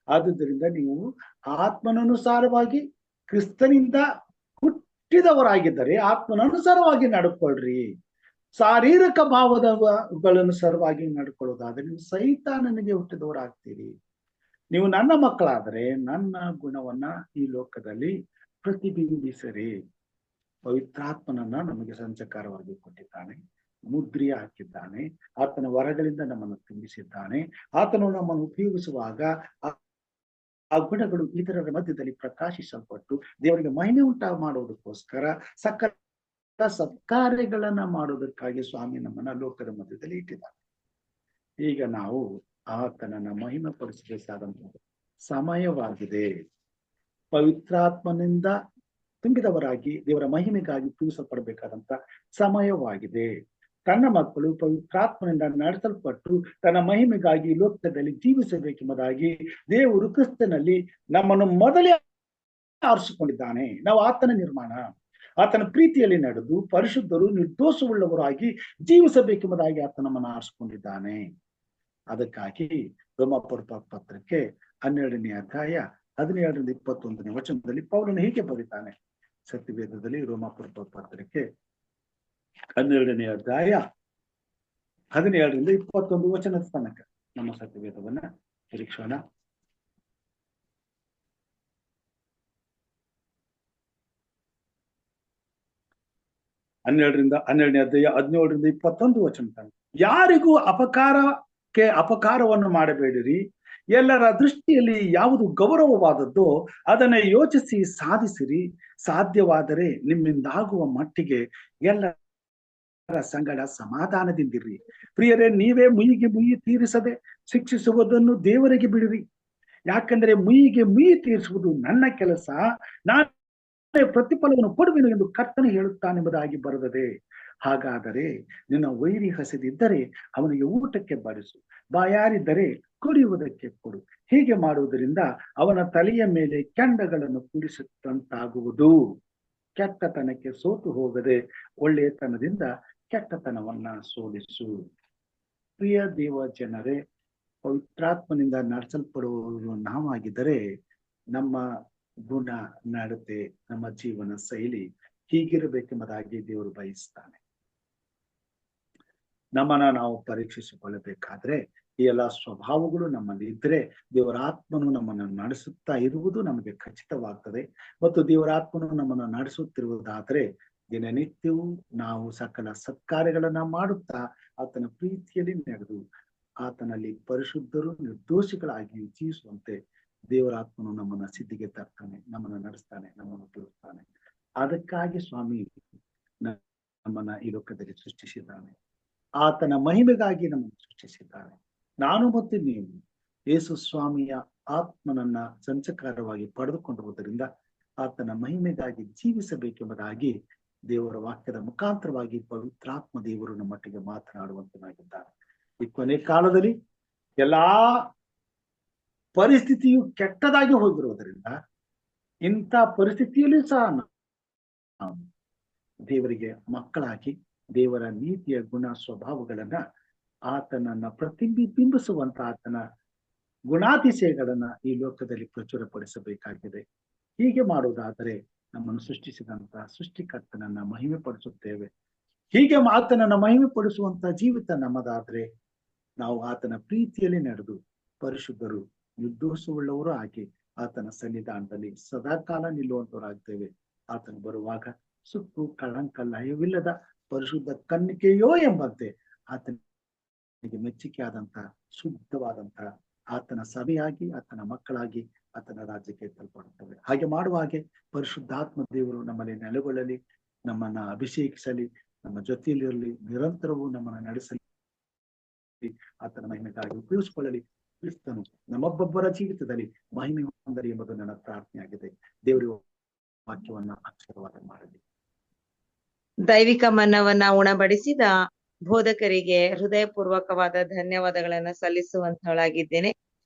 ಆದುದರಿಂದ ನೀವು ಆತ್ಮನನುಸಾರವಾಗಿ ಕ್ರಿಸ್ತನಿಂದ ಹುಟ್ಟಿದವರಾಗಿದ್ದರೆ ಆತ್ಮನನುಸಾರವಾಗಿ ನಡ್ಕೊಳ್ರಿ. ಶಾರೀರಿಕ ಭಾವದನುಸಾರವಾಗಿ ನಡ್ಕೊಳ್ಳೋದಾದ್ರೆ ನೀವು ಸೈತಾನನಿಗೆ ಹುಟ್ಟಿದವರಾಗ್ತೀರಿ. ನೀವು ನನ್ನ ಮಕ್ಕಳಾದರೆ ನನ್ನ ಗುಣವನ್ನ ಈ ಲೋಕದಲ್ಲಿ ಪ್ರತಿಬಿಂಬಿಸರಿ. ಪವಿತ್ರಾತ್ಮನನ್ನ ನಮಗೆ ಸಂಚಕಾರವಾಗಿ ಕೊಟ್ಟಿದ್ದಾನೆ, ಮುದ್ರೆ ಹಾಕಿದ್ದಾನೆ, ಆತನ ವರಗಳಿಂದ ನಮ್ಮನ್ನು ತುಂಬಿಸಿದ್ದಾನೆ. ಆತನು ನಮ್ಮನ್ನು ಉಪಯೋಗಿಸುವಾಗ ಆ ಗುಣಗಳು ಇತರರ ಮಧ್ಯದಲ್ಲಿ ಪ್ರಕಾಶಿಸಲ್ಪಟ್ಟು ದೇವರಿಗೆ ಮಹಿಮೆ ಮಾಡುವುದಕ್ಕೋಸ್ಕರ ಸಕಲ ಸತ್ಕಾರ್ಯಗಳನ್ನ ಮಾಡೋದಕ್ಕಾಗಿ ಸ್ವಾಮಿ ನಮ್ಮನ್ನ ಲೋಕದ ಮಧ್ಯದಲ್ಲಿ ಇಟ್ಟಿದ್ದಾನೆ. ಈಗ ನಾವು ಆತನನ್ನ ಮಹಿಮೆ ಪಡಿಸಬೇಕಾದಂತ ಸಮಯವಾಗಿದೆ. ಪವಿತ್ರಾತ್ಮನಿಂದ ತುಂಬಿದವರಾಗಿ ದೇವರ ಮಹಿಮೆಗಾಗಿ ಪೂಜಿಸಲ್ಪಡಬೇಕಾದಂತ ಸಮಯವಾಗಿದೆ. ತನ್ನ ಮಕ್ಕಳು ಪವಿತ್ರಾತ್ಮನಿಂದ ನಡೆಸಲ್ಪಟ್ಟು ತನ್ನ ಮಹಿಮೆಗಾಗಿ ಲೋಕದಲ್ಲಿ ಜೀವಿಸಬೇಕೆಂಬುದಾಗಿ ದೇವರು ಕ್ರಿಸ್ತನಲ್ಲಿ ನಮ್ಮನ್ನು ಮೊದಲೇ ಆರಿಸಿಕೊಂಡಿದ್ದಾನೆ. ನಾವು ಆತನ ನಿರ್ಮಾಣ, ಆತನ ಪ್ರೀತಿಯಲ್ಲಿ ನಡೆದು ಪರಿಶುದ್ಧರು ನಿರ್ದೋಷವುಳ್ಳವರಾಗಿ ಜೀವಿಸಬೇಕೆಂಬುದಾಗಿ ಆತ ನಮ್ಮನ್ನು ಆರಿಸಿಕೊಂಡಿದ್ದಾನೆ. ಅದಕ್ಕಾಗಿ ರೋಮಾಪುರ ಪತ್ರಕ್ಕೆ 12ನೇ ಅಧ್ಯಾಯ 17-21 ವಚನದಲ್ಲಿ ಪೌಲನು ಹೀಗೆ ಬರೀತಾನೆ. ಸತ್ಯವೇದದಲ್ಲಿ ರೋಮಾಪುರ ಪತ್ರಕ್ಕೆ 12ನೇ ಅಧ್ಯಾಯ 17-21 ವಚನದ ತನಕ ನಮ್ಮ ಸತ್ಯವೇದವನ್ನ ನಿರೀಕ್ಷೋಣ. ಹನ್ನೆರಡನೇ ಅಧ್ಯಾಯ 17-21 ವಚನ ತನಕ. ಯಾರಿಗೂ ಅಪಕಾರವನ್ನು ಮಾಡಬೇಡಿರಿ. ಎಲ್ಲರ ದೃಷ್ಟಿಯಲ್ಲಿ ಯಾವುದು ಗೌರವವಾದದ್ದೋ ಅದನ್ನ ಯೋಚಿಸಿ ಸಾಧಿಸಿರಿ. ಸಾಧ್ಯವಾದರೆ ನಿಮ್ಮಿಂದಾಗುವ ಮಟ್ಟಿಗೆ ಎಲ್ಲರ ಸಂಗಡ ಸಮಾಧಾನದಿಂದಿರಿ. ಪ್ರಿಯರೇ, ನೀವೇ ಮುಯಿಗೆ ಮುಯಿ ತೀರಿಸದೆ ಶಿಕ್ಷಿಸುವುದನ್ನು ದೇವರಿಗೆ ಬಿಡಿರಿ. ಯಾಕಂದ್ರೆ ಮುಯಿಗೆ ಮುಯಿ ತೀರಿಸುವುದು ನನ್ನ ಕೆಲಸ, ನಾನು ಪ್ರತಿಫಲವನ್ನು ಕೊಡುವೆನು ಎಂದು ಕರ್ತನು ಹೇಳುತ್ತಾನೆಂಬುದಾಗಿ ಬರೆದದೆ. ಹಾಗಾದರೆ ನಿನ್ನ ವೈರಿ ಹಸಿದಿದ್ದರೆ ಅವನಿಗೆ ಊಟಕ್ಕೆ ಬಡಿಸು, ಬಾಯಾರಿದ್ದರೆ ಕುಡಿಯುವುದಕ್ಕೆ ಕೊಡು. ಹೀಗೆ ಮಾಡುವುದರಿಂದ ಅವನ ತಲೆಯ ಮೇಲೆ ಕೆಂಡಗಳನ್ನು ಕುಡಿಸುತ್ತಂತಾಗುವುದು. ಕೆಟ್ಟತನಕ್ಕೆ ಸೋತು ಹೋಗದೆ ಒಳ್ಳೆಯತನದಿಂದ ಕೆಟ್ಟತನವನ್ನ ಸೋಲಿಸು. ಪ್ರಿಯ ದೇವ ಜನರೇ, ಪವಿತ್ರಾತ್ಮನಿಂದ ನಡೆಸಲ್ಪಡುವವರು ನಾವಾಗಿದ್ದರೆ ನಮ್ಮ ಗುಣ, ನಡತೆ, ನಮ್ಮ ಜೀವನ ಶೈಲಿ ಹೀಗಿರಬೇಕೆಂಬುದಾಗಿ ದೇವರು ಬಯಸ್ತಾನೆ. ನಮ್ಮನ್ನ ನಾವು ಪರೀಕ್ಷಿಸಿಕೊಳ್ಳಬೇಕಾದ್ರೆ ಈ ಎಲ್ಲ ಸ್ವಭಾವಗಳು ನಮ್ಮಲ್ಲಿ ಇದ್ರೆ ದೇವರ ಆತ್ಮನು ನಮ್ಮನ್ನು ನಡೆಸುತ್ತಾ ಇರುವುದು ನಮಗೆ ಖಚಿತವಾಗ್ತದೆ. ಮತ್ತು ದೇವರ ಆತ್ಮನು ನಮ್ಮನ್ನು ನಡೆಸುತ್ತಿರುವುದಾದ್ರೆ ದಿನನಿತ್ಯವೂ ನಾವು ಸಕಲ ಸತ್ಕಾರ್ಯಗಳನ್ನ ಮಾಡುತ್ತಾ ಆತನ ಪ್ರೀತಿಯಲ್ಲಿ ನಡೆದು ಆತನಲ್ಲಿ ಪರಿಶುದ್ಧರು ನಿರ್ದೋಷಿಗಳಾಗಿ ಜೀವಿಸುವಂತೆ ದೇವರ ಆತ್ಮನು ನಮ್ಮನ್ನ ಸಿದ್ಧಿಗೆ ತರ್ತಾನೆ, ನಮ್ಮನ್ನ ನಡೆಸ್ತಾನೆ, ನಮ್ಮನ್ನು ತೋರಿಸ್ತಾನೆ. ಅದಕ್ಕಾಗಿ ಸ್ವಾಮಿ ನಮ್ಮನ್ನ ಈ ಲೋಕದಲ್ಲಿ ಸೃಷ್ಟಿಸಿದ್ದಾನೆ. ಆತನ ಮಹಿಮೆಗಾಗಿ ನಮ್ಮನ್ನು ಸೃಷ್ಟಿಸಿದ್ದಾನೆ. ನಾನು ಮತ್ತು ನೀವು ಯೇಸು ಸ್ವಾಮಿಯ ಆತ್ಮನನ್ನ ಸಂಚಕಾರವಾಗಿ ಪಡೆದುಕೊಂಡಿರುವುದರಿಂದ ಆತನ ಮಹಿಮೆಗಾಗಿ ಜೀವಿಸಬೇಕೆಂಬುದಾಗಿ ದೇವರ ವಾಕ್ಯದ ಮುಖಾಂತರವಾಗಿ ಪವಿತ್ರಾತ್ಮ ದೇವರು ನಮ್ಮೊಟ್ಟಿಗೆ ಮಾತನಾಡುವಂತನಾಗಿದ್ದಾರೆ. ಈ ಕೊನೆ ಕಾಲದಲ್ಲಿ ಎಲ್ಲಾ ಪರಿಸ್ಥಿತಿಯು ಕೆಟ್ಟದಾಗಿ ಹೋಗಿರುವುದರಿಂದ ಇಂಥ ಪರಿಸ್ಥಿತಿಯಲ್ಲಿ ಸಹ ನಾವು ದೇವರಿಗೆ ಮಕ್ಕಳಾಗಿ ದೇವರ ನೀತಿಯ ಗುಣ ಸ್ವಭಾವಗಳನ್ನ ಆತನನ್ನ ಪ್ರತಿಬಿಂಬಿಸುವಂತ ಆತನ ಗುಣಾತಿಶಯಗಳನ್ನ ಈ ಲೋಕದಲ್ಲಿ ಪ್ರಚುರಪಡಿಸಬೇಕಾಗಿದೆ. ಹೀಗೆ ಮಾಡುವುದಾದರೆ ನಮ್ಮನ್ನು ಸೃಷ್ಟಿಸಿದಂತ ಸೃಷ್ಟಿಕರ್ತನನ್ನ ಮಹಿಮೆ ಪಡಿಸುತ್ತೇವೆ. ಹೀಗೆ ಆತನನ್ನ ಮಹಿಮೆ ಪಡಿಸುವಂತ ಜೀವಿತ ನಮ್ಮದಾದ್ರೆ ನಾವು ಆತನ ಪ್ರೀತಿಯಲ್ಲಿ ನಡೆದು ಪರಿಶುದ್ಧರು ನಿರ್ದೋಷವುಳ್ಳವರು ಆಗಿ ಆತನ ಸನ್ನಿಧಾನದಲ್ಲಿ ಸದಾಕಾಲ ನಿಲ್ಲುವಂತವರಾಗ್ತೇವೆ. ಆತನು ಬರುವಾಗ ಸುತ್ತು ಕಳಂಕ ಲಯವಿಲ್ಲದ ಪರಿಶುದ್ಧ ಕನ್ನಿಕೆಯೋ ಎಂಬಂತೆ ಆತನಿಗೆ ಮೆಚ್ಚುಗೆಯಾದಂತ ಶುದ್ಧವಾದಂತ ಆತನ ಸಭೆಯಾಗಿ ಆತನ ಮಕ್ಕಳಾಗಿ ಆತನ ರಾಜ್ಯಕ್ಕೆ ತಲುಪುತ್ತೇವೆ. ಹಾಗೆ ಮಾಡುವ ಹಾಗೆ ಪರಿಶುದ್ಧಾತ್ಮ ದೇವರು ನಮ್ಮಲ್ಲಿ ನೆಲೆಗೊಳ್ಳಲಿ, ನಮ್ಮನ್ನ ಅಭಿಷೇಕಿಸಲಿ, ನಮ್ಮ ಜೊತೆಯಲ್ಲಿರಲಿ, ನಿರಂತರವೂ ನಮ್ಮನ್ನ ನಡೆಸಲಿ, ಆತನ ಮಹಿಮೆಗಾಗಿ ಉಪಯೋಗಿಸಿಕೊಳ್ಳಲಿ. ಕ್ರಿಸ್ತನು ನಮ್ಮೊಬ್ಬೊಬ್ಬರ ಜೀವಿತದಲ್ಲಿ ಮಹಿಮೆ ಹೊಂದಲಿ ಎಂಬುದು ನನ್ನ ಪ್ರಾರ್ಥನೆಯಾಗಿದೆ. ದೇವರ ವಾಕ್ಯವನ್ನ ಅಕ್ಷರವಾದ ಮಾಡಲಿ. ದೈವಿಕ ಮನ್ನವನ್ನ ಉಣಬಡಿಸಿದ ಬೋಧಕರಿಗೆ ಹೃದಯಪೂರ್ವಕವಾದ ಧನ್ಯವಾದಗಳನ್ನ ಸಲ್ಲಿಸುವಂತಳಾಗಿದ್ದೇನೆ.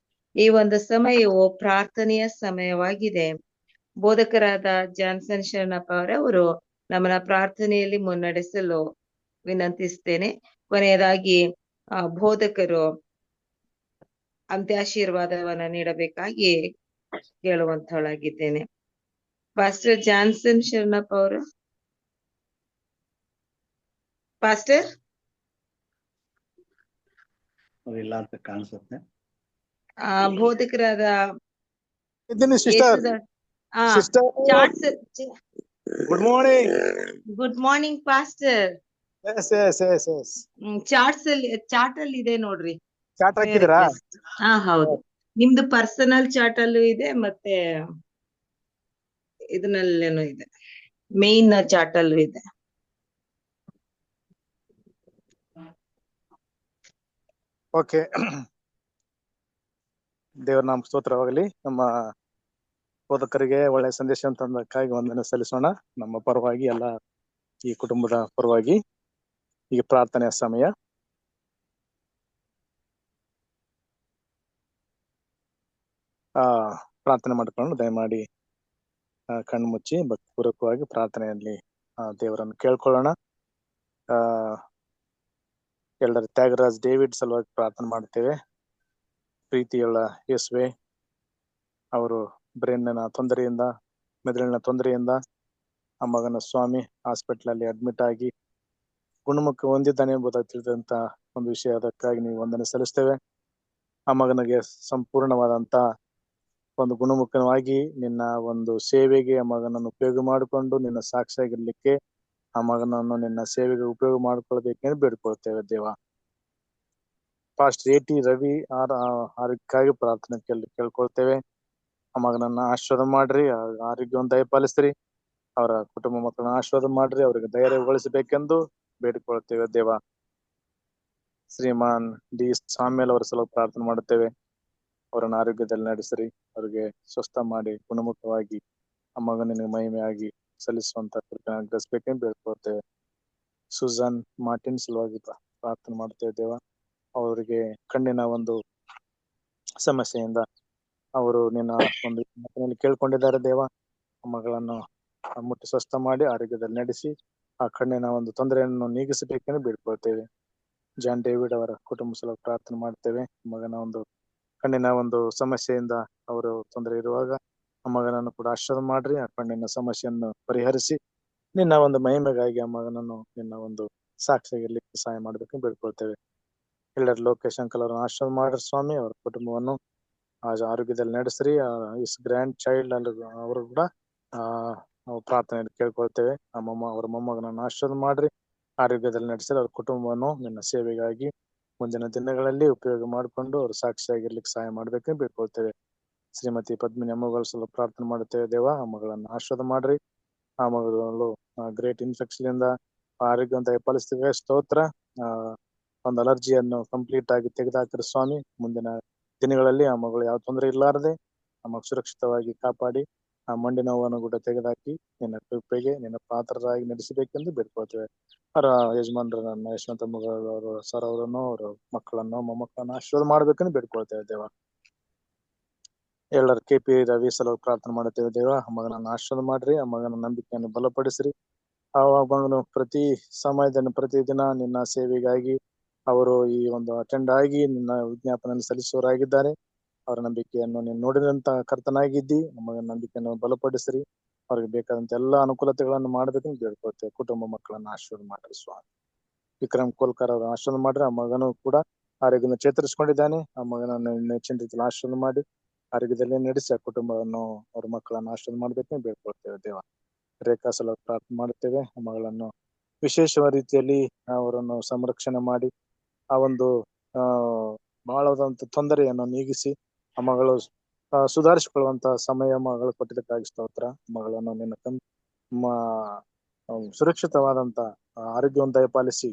ಈ ಒಂದು ಸಮಯವು ಪ್ರಾರ್ಥನೆಯ ಸಮಯವಾಗಿದೆ. ಬೋಧಕರಾದ ಜಾನ್ಸನ್ ಶರಣಪ್ಪ ಅವರವರು ನಮ್ಮನ್ನ ಪ್ರಾರ್ಥನೆಯಲ್ಲಿ ಮುನ್ನಡೆಸಲು ವಿನಂತಿಸ್ತೇನೆ. ಕೊನೆಯದಾಗಿ ಬೋಧಕರು ಅಂತ್ಯಾಶೀರ್ವಾದವನ್ನ ನೀಡಬೇಕಾಗಿ ಕೇಳುವಂತಳಾಗಿದ್ದೇನೆ. ಪಾಸ್ಟರ್ ಜಾನ್ಸನ್ ಶರಣಪ್ಪ ಅವರು. ಪಾಸ್ಟರ್ ಇಲ್ಲ ಅಂತ ಕಾಣಿಸುತ್ತೆ. ಬೋಧಕರಾದ good morning. Good morning pastor. Chart ಅಲ್ಲಿ ಇದೆ ನೋಡ್ರಿ. ಚಾಟ್ ಹಾಕಿದ್ರಾ? ಹಾ ಹೌದು, ನಿಮ್ದು ಪರ್ಸನಲ್ ಚಾಟ್ ಅಲ್ಲೂ ಇದೆ, ಮತ್ತೆ ಇದನ್ನಲ್ಲೇನು ಇದೆ, ಮೇನ್ ಚಾಟ್ ಅಲ್ಲೂ ಇದೆ. ಓಕೆ, ದೇವರ ನಾಮ ಸ್ತೋತ್ರವಾಗಲಿ. ನಮ್ಮ ಬೋಧಕರಿಗೆ ಒಳ್ಳೆ ಸಂದೇಶ ತಂದಕ್ಕಾಗಿ ವಂದನೆ ಸಲ್ಲಿಸೋಣ. ನಮ್ಮ ಪರವಾಗಿ ಎಲ್ಲ ಈ ಕುಟುಂಬದ ಪರವಾಗಿ ಈಗ ಪ್ರಾರ್ಥನೆಯ ಸಮಯ. ಪ್ರಾರ್ಥನೆ ಮಾಡಿಕೊಂಡು ದಯಮಾಡಿ ಕಣ್ಣು ಮುಚ್ಚಿ ಭಕ್ತಿಪೂರ್ವಕವಾಗಿ ಪ್ರಾರ್ಥನೆಯಲ್ಲಿ ದೇವರನ್ನು ಕೇಳ್ಕೊಳ್ಳೋಣ. ಎಲ್ಲರ ತ್ಯಾಗರಾಜ್ ಡೇವಿಡ್ ಸಲುವಾಗಿ ಪ್ರಾರ್ಥನೆ ಮಾಡ್ತೇವೆ. ಪ್ರೀತಿಯುಳ್ಳ ಯೇಸುವೆ, ಅವರು ಬ್ರೈನ್ನ ತೊಂದರೆಯಿಂದ, ಮೆದುಳಿನ ತೊಂದರೆಯಿಂದ ಆ ಮಗನ ಸ್ವಾಮಿ ಹಾಸ್ಪಿಟಲ್ ಅಲ್ಲಿ ಅಡ್ಮಿಟ್ ಆಗಿ ಗುಣಮುಖ ಹೊಂದಿದ್ದಾನೆ ಎಂಬುದಾಗಿ ತಿಳಿದಂತ ಒಂದು ವಿಷಯ, ಅದಕ್ಕಾಗಿ ನೀವು ವಂದನೆ ಸಲ್ಲಿಸ್ತೇವೆ. ಆ ಮಗನಿಗೆ ಸಂಪೂರ್ಣವಾದಂತ ಒಂದು ಗುಣಮುಖವಾಗಿ ನಿನ್ನ ಒಂದು ಸೇವೆಗೆ ಆ ಮಗನನ್ನು ಉಪಯೋಗ ಮಾಡಿಕೊಂಡು ನಿನ್ನ ಸಾಕ್ಷಿಯಾಗಿರ್ಲಿಕ್ಕೆ ಆ ಮಗನನ್ನು ನಿನ್ನ ಸೇವೆಗೆ ಉಪಯೋಗ ಮಾಡಿಕೊಳ್ಬೇಕೆಂದು ಬೇಡ್ಕೊಳ್ತೇವೆ ದೇವ. ಪಾಸ್ಟರ್ ಎ.ಟಿ. ರವಿ ಆರೋಗ್ಯಕ್ಕಾಗಿ ಪ್ರಾರ್ಥನೆ ಕೇಳ್ಕೊಳ್ತೇವೆ. ಆ ಮಗನನ್ನ ಆಶೀರ್ವಾದ ಮಾಡ್ರಿ, ಆರೋಗ್ಯವನ್ನು ದಯಪಾಲಿಸ್ರಿ, ಅವರ ಕುಟುಂಬ ಮಕ್ಕಳನ್ನ ಆಶೀರ್ವಾದ ಮಾಡ್ರಿ, ಅವರಿಗೆ ಧೈರ್ಯಗೊಳಿಸಬೇಕೆಂದು ಬೇಡಿಕೊಳ್ತೇವೆ ದೇವ. ಶ್ರೀಮಾನ್ ಡಿ ಸಾಮ್ಯಲ್ ಅವರ ಸಲುವಾಗಿ ಪ್ರಾರ್ಥನೆ ಮಾಡುತ್ತೇವೆ. ಅವರನ್ನ ಆರೋಗ್ಯದಲ್ಲಿ ನಡೆಸಿರಿ, ಅವರಿಗೆ ಸ್ವಸ್ಥ ಮಾಡಿ ಗುಣಮುಖವಾಗಿ ಆ ಮಗನಿಗೆ ಮಹಿಮೆಯಾಗಿ ಸಲ್ಲಿಸುವಂತ ಆಗ್ರಹಿಸಬೇಕೆಂದು ಬೇಡ್ಕೊಳ್ತೇವೆ. ಸುಜಾನ್ ಮಾರ್ಟಿನ್ ಸಲುವಾಗಿ ಪ್ರಾರ್ಥನೆ ಮಾಡ್ತೇವೆ ದೇವ. ಅವರಿಗೆ ಕಣ್ಣಿನ ಒಂದು ಸಮಸ್ಯೆಯಿಂದ ಅವರು ನಿನ್ನ ಒಂದು ಮಾತಿನಲ್ಲಿ ಕೇಳ್ಕೊಂಡಿದ್ದಾರೆ ದೇವ. ಆ ಮಗಳನ್ನು ಮುಟ್ಟಿ ಸ್ವಸ್ಥ ಮಾಡಿ ಆರೋಗ್ಯದಲ್ಲಿ ನಡೆಸಿ ಆ ಕಣ್ಣಿನ ಒಂದು ತೊಂದರೆಯನ್ನು ನೀಗಿಸಬೇಕೆಂದು ಬೇಡ್ಕೊಳ್ತೇವೆ. ಜಾನ್ ಡೇವಿಡ್ ಅವರ ಕುಟುಂಬ ಸಲುವಾಗಿ ಪ್ರಾರ್ಥನೆ ಮಾಡ್ತೇವೆ. ಮಗನ ಒಂದು ಕಣ್ಣಿನ ಒಂದು ಸಮಸ್ಯೆಯಿಂದ ಅವರು ತೊಂದರೆ ಇರುವಾಗ ಆ ಮಗನನ್ನು ಕೂಡ ಆಶೀರ್ವಾದ ಮಾಡ್ರಿ, ಆ ಕಣ್ಣಿನ ಸಮಸ್ಯೆಯನ್ನು ಪರಿಹರಿಸಿ ನಿನ್ನ ಒಂದು ಮಹಿಮೆಗಾಗಿ ಆ ಮಗನನ್ನು ನಿನ್ನ ಒಂದು ಸಾಕ್ಷಿಯಾಗಿರ್ಲಿಕ್ಕೆ ಸಹಾಯ ಮಾಡ್ಬೇಕಂತ ಬೇಡ್ಕೊಳ್ತೇವೆ. ಎಲ್ಲರ ಲೋಕೇಶ್ ಅಂಕಲ್ ಅವರನ್ನು ಆಶೀರ್ವಾದ ಮಾಡ್ರಿ ಸ್ವಾಮಿ, ಅವರ ಕುಟುಂಬವನ್ನು ಆರೋಗ್ಯದಲ್ಲಿ ನಡೆಸ್ರಿ. ಇಸ್ ಗ್ರ್ಯಾಂಡ್ ಚೈಲ್ಡ್ ಅವರು ಕೂಡ ನಾವು ಪ್ರಾರ್ಥನೆಯಲ್ಲಿ ಕೇಳ್ಕೊಳ್ತೇವೆ. ಅವರ ಮೊಮ್ಮಗನನ್ನು ಆಶೀರ್ವಾದ ಮಾಡ್ರಿ, ಆರೋಗ್ಯದಲ್ಲಿ ನಡೆಸಿರಿ, ಅವ್ರ ಕುಟುಂಬವನ್ನು ನಿನ್ನ ಸೇವೆಗಾಗಿ ಮುಂದಿನ ದಿನಗಳಲ್ಲಿ ಉಪಯೋಗ ಮಾಡಿಕೊಂಡು ಅವರು ಸಾಕ್ಷಿಯಾಗಿರ್ಲಿಕ್ಕೆ ಸಹಾಯ ಮಾಡ್ಬೇಕಂತ ಬೇಡ್ಕೊಳ್ತೇವೆ. ಶ್ರೀಮತಿ ಪದ್ಮಿನಿ ಅಮ್ಮಗಳ ಸಲ ಪ್ರಾರ್ಥನೆ ಮಾಡುತ್ತೇವೆ ದೇವ. ಆ ಮಗಳನ್ನು ಆಶೀರ್ವಾದ ಮಾಡ್ರಿ, ಆ ಮಗಳು ಗ್ರೇಟ್ ಇನ್ಫೆಕ್ಷನ್ ಇಂದ ಆರೋಗ್ಯವಂತ ದಯಪಾಲಿಸ್ತೀವಿ. ಸ್ತೋತ್ರ. ಒಂದು ಅಲರ್ಜಿಯನ್ನು ಕಂಪ್ಲೀಟ್ ಆಗಿ ತೆಗೆದುಹಾಕಿರಿ ಸ್ವಾಮಿ. ಮುಂದಿನ ದಿನಗಳಲ್ಲಿ ಆ ಮಗಳು ಯಾವ ತೊಂದರೆ ಇರ್ಲಾರದೆ ನಮಗ್ ಸುರಕ್ಷಿತವಾಗಿ ಕಾಪಾಡಿ ಆ ಮಂಡಿ ನೋವನ್ನು ಕೂಡ ತೆಗೆದುಹಾಕಿ ನಿನ್ನ ಕೃಪೆಗೆ ನಿನ್ನ ಪಾತ್ರರಾಗಿ ನಡೆಸಬೇಕೆಂದು ಬೇಡ್ಕೊಳ್ತೇವೆ. ಅವರ ಯಜಮಾನರನ್ನ ಯಶವಂತ ಮಗಳು ಸರ್ ಅವರನ್ನು ಅವರ ಮಕ್ಕಳನ್ನು ಮೊಮ್ಮಕ್ಕಳನ್ನು ಆಶೀರ್ವಾದ ಮಾಡ್ಬೇಕೆಂದು ಬೇಡ್ಕೊಳ್ತೇವೆ ದೇವ. ಎಲ್ಲರ KP ರವಿ ಸಲುವಾಗಿ ಪ್ರಾರ್ಥನೆ ಮಾಡುತ್ತೇವೆ ದೇವ. ಆ ಮಗನನ್ನು ಆಶೀರ್ವಾದ ಮಾಡ್ರಿ, ಆ ಮಗನ ನಂಬಿಕೆಯನ್ನು ಬಲಪಡಿಸ್ರಿ. ಆ ಮಗನು ಪ್ರತಿ ಸಮಯದಲ್ಲಿ ಪ್ರತಿದಿನ ನಿನ್ನ ಸೇವೆಗಾಗಿ ಅವರು ಈ ಒಂದು ಅಟೆಂಡ್ ಆಗಿ ನಿನ್ನ ವಿಜ್ಞಾಪನೆಯನ್ನು ಸಲ್ಲಿಸುವವರಾಗಿದ್ದಾರೆ. ಅವರ ನಂಬಿಕೆಯನ್ನು ನೀನು ನೋಡಿದಂತ ಕರ್ತನಾಗಿದ್ದಿ. ನಮಗ ನಂಬಿಕೆಯನ್ನು ಬಲಪಡಿಸ್ರಿ. ಅವ್ರಿಗೆ ಬೇಕಾದಂತ ಎಲ್ಲಾ ಅನುಕೂಲತೆಗಳನ್ನು ಮಾಡ್ಬೇಕಂತ ಬೇಡ್ಕೊಳ್ತೇವೆ. ಕುಟುಂಬ ಮಕ್ಕಳನ್ನು ಆಶೀರ್ವಾದ ಮಾಡ್ರಿ ಸ್ವಾಮಿ. ವಿಕ್ರಮ್ ಕೋಲ್ಕರ್ ಅವರ ಆಶೀರ್ವಾದ ಮಾಡ್ರಿ. ಆ ಮಗನು ಕೂಡ ಆರೋಗ್ಯವನ್ನು ಚೇತರಿಸಿಕೊಂಡಿದ್ದಾನೆ. ಆ ಮಗನನ್ನು ನೆಚ್ಚಿನ ರೀತಿಯಲ್ಲಿ ಆಶೀರ್ವಾದ ಮಾಡಿ ಆರೋಗ್ಯದಲ್ಲಿ ನಡೆಸಿ ಆ ಕುಟುಂಬವನ್ನು ಅವ್ರ ಮಕ್ಕಳನ್ನು ಆಶೀರ್ವಾದ ಮಾಡ್ಬೇಕಂತ ಬೇಡ್ಕೊಳ್ತೇವೆ ದೇವ. ರೇಖಾ ಸಲುವಾಗಿ ಪ್ರಾರ್ಥನೆ ಮಾಡುತ್ತೇವೆ. ಆ ಮಗಳನ್ನು ವಿಶೇಷವಾದ ರೀತಿಯಲ್ಲಿ ಅವರನ್ನು ಸಂರಕ್ಷಣೆ ಮಾಡಿ ಆ ಒಂದು ಬಹಳವಾದಂತ ತೊಂದರೆಯನ್ನು ನೀಗಿಸಿ ಆ ಮಗಳು ಸುಧಾರಿಸಿಕೊಳ್ಳುವಂತ ಸಮಯ ಮಗಳು ಕೊಟ್ಟಿದ್ದಕ್ಕಾಗಿ ಸ್ತೋತ್ರ. ಮಗಳನ್ನು ನಿನ್ನ ಸುರಕ್ಷಿತವಾದಂತ ಆರೋಗ್ಯವನ್ನು ದಯಪಾಲಿಸಿ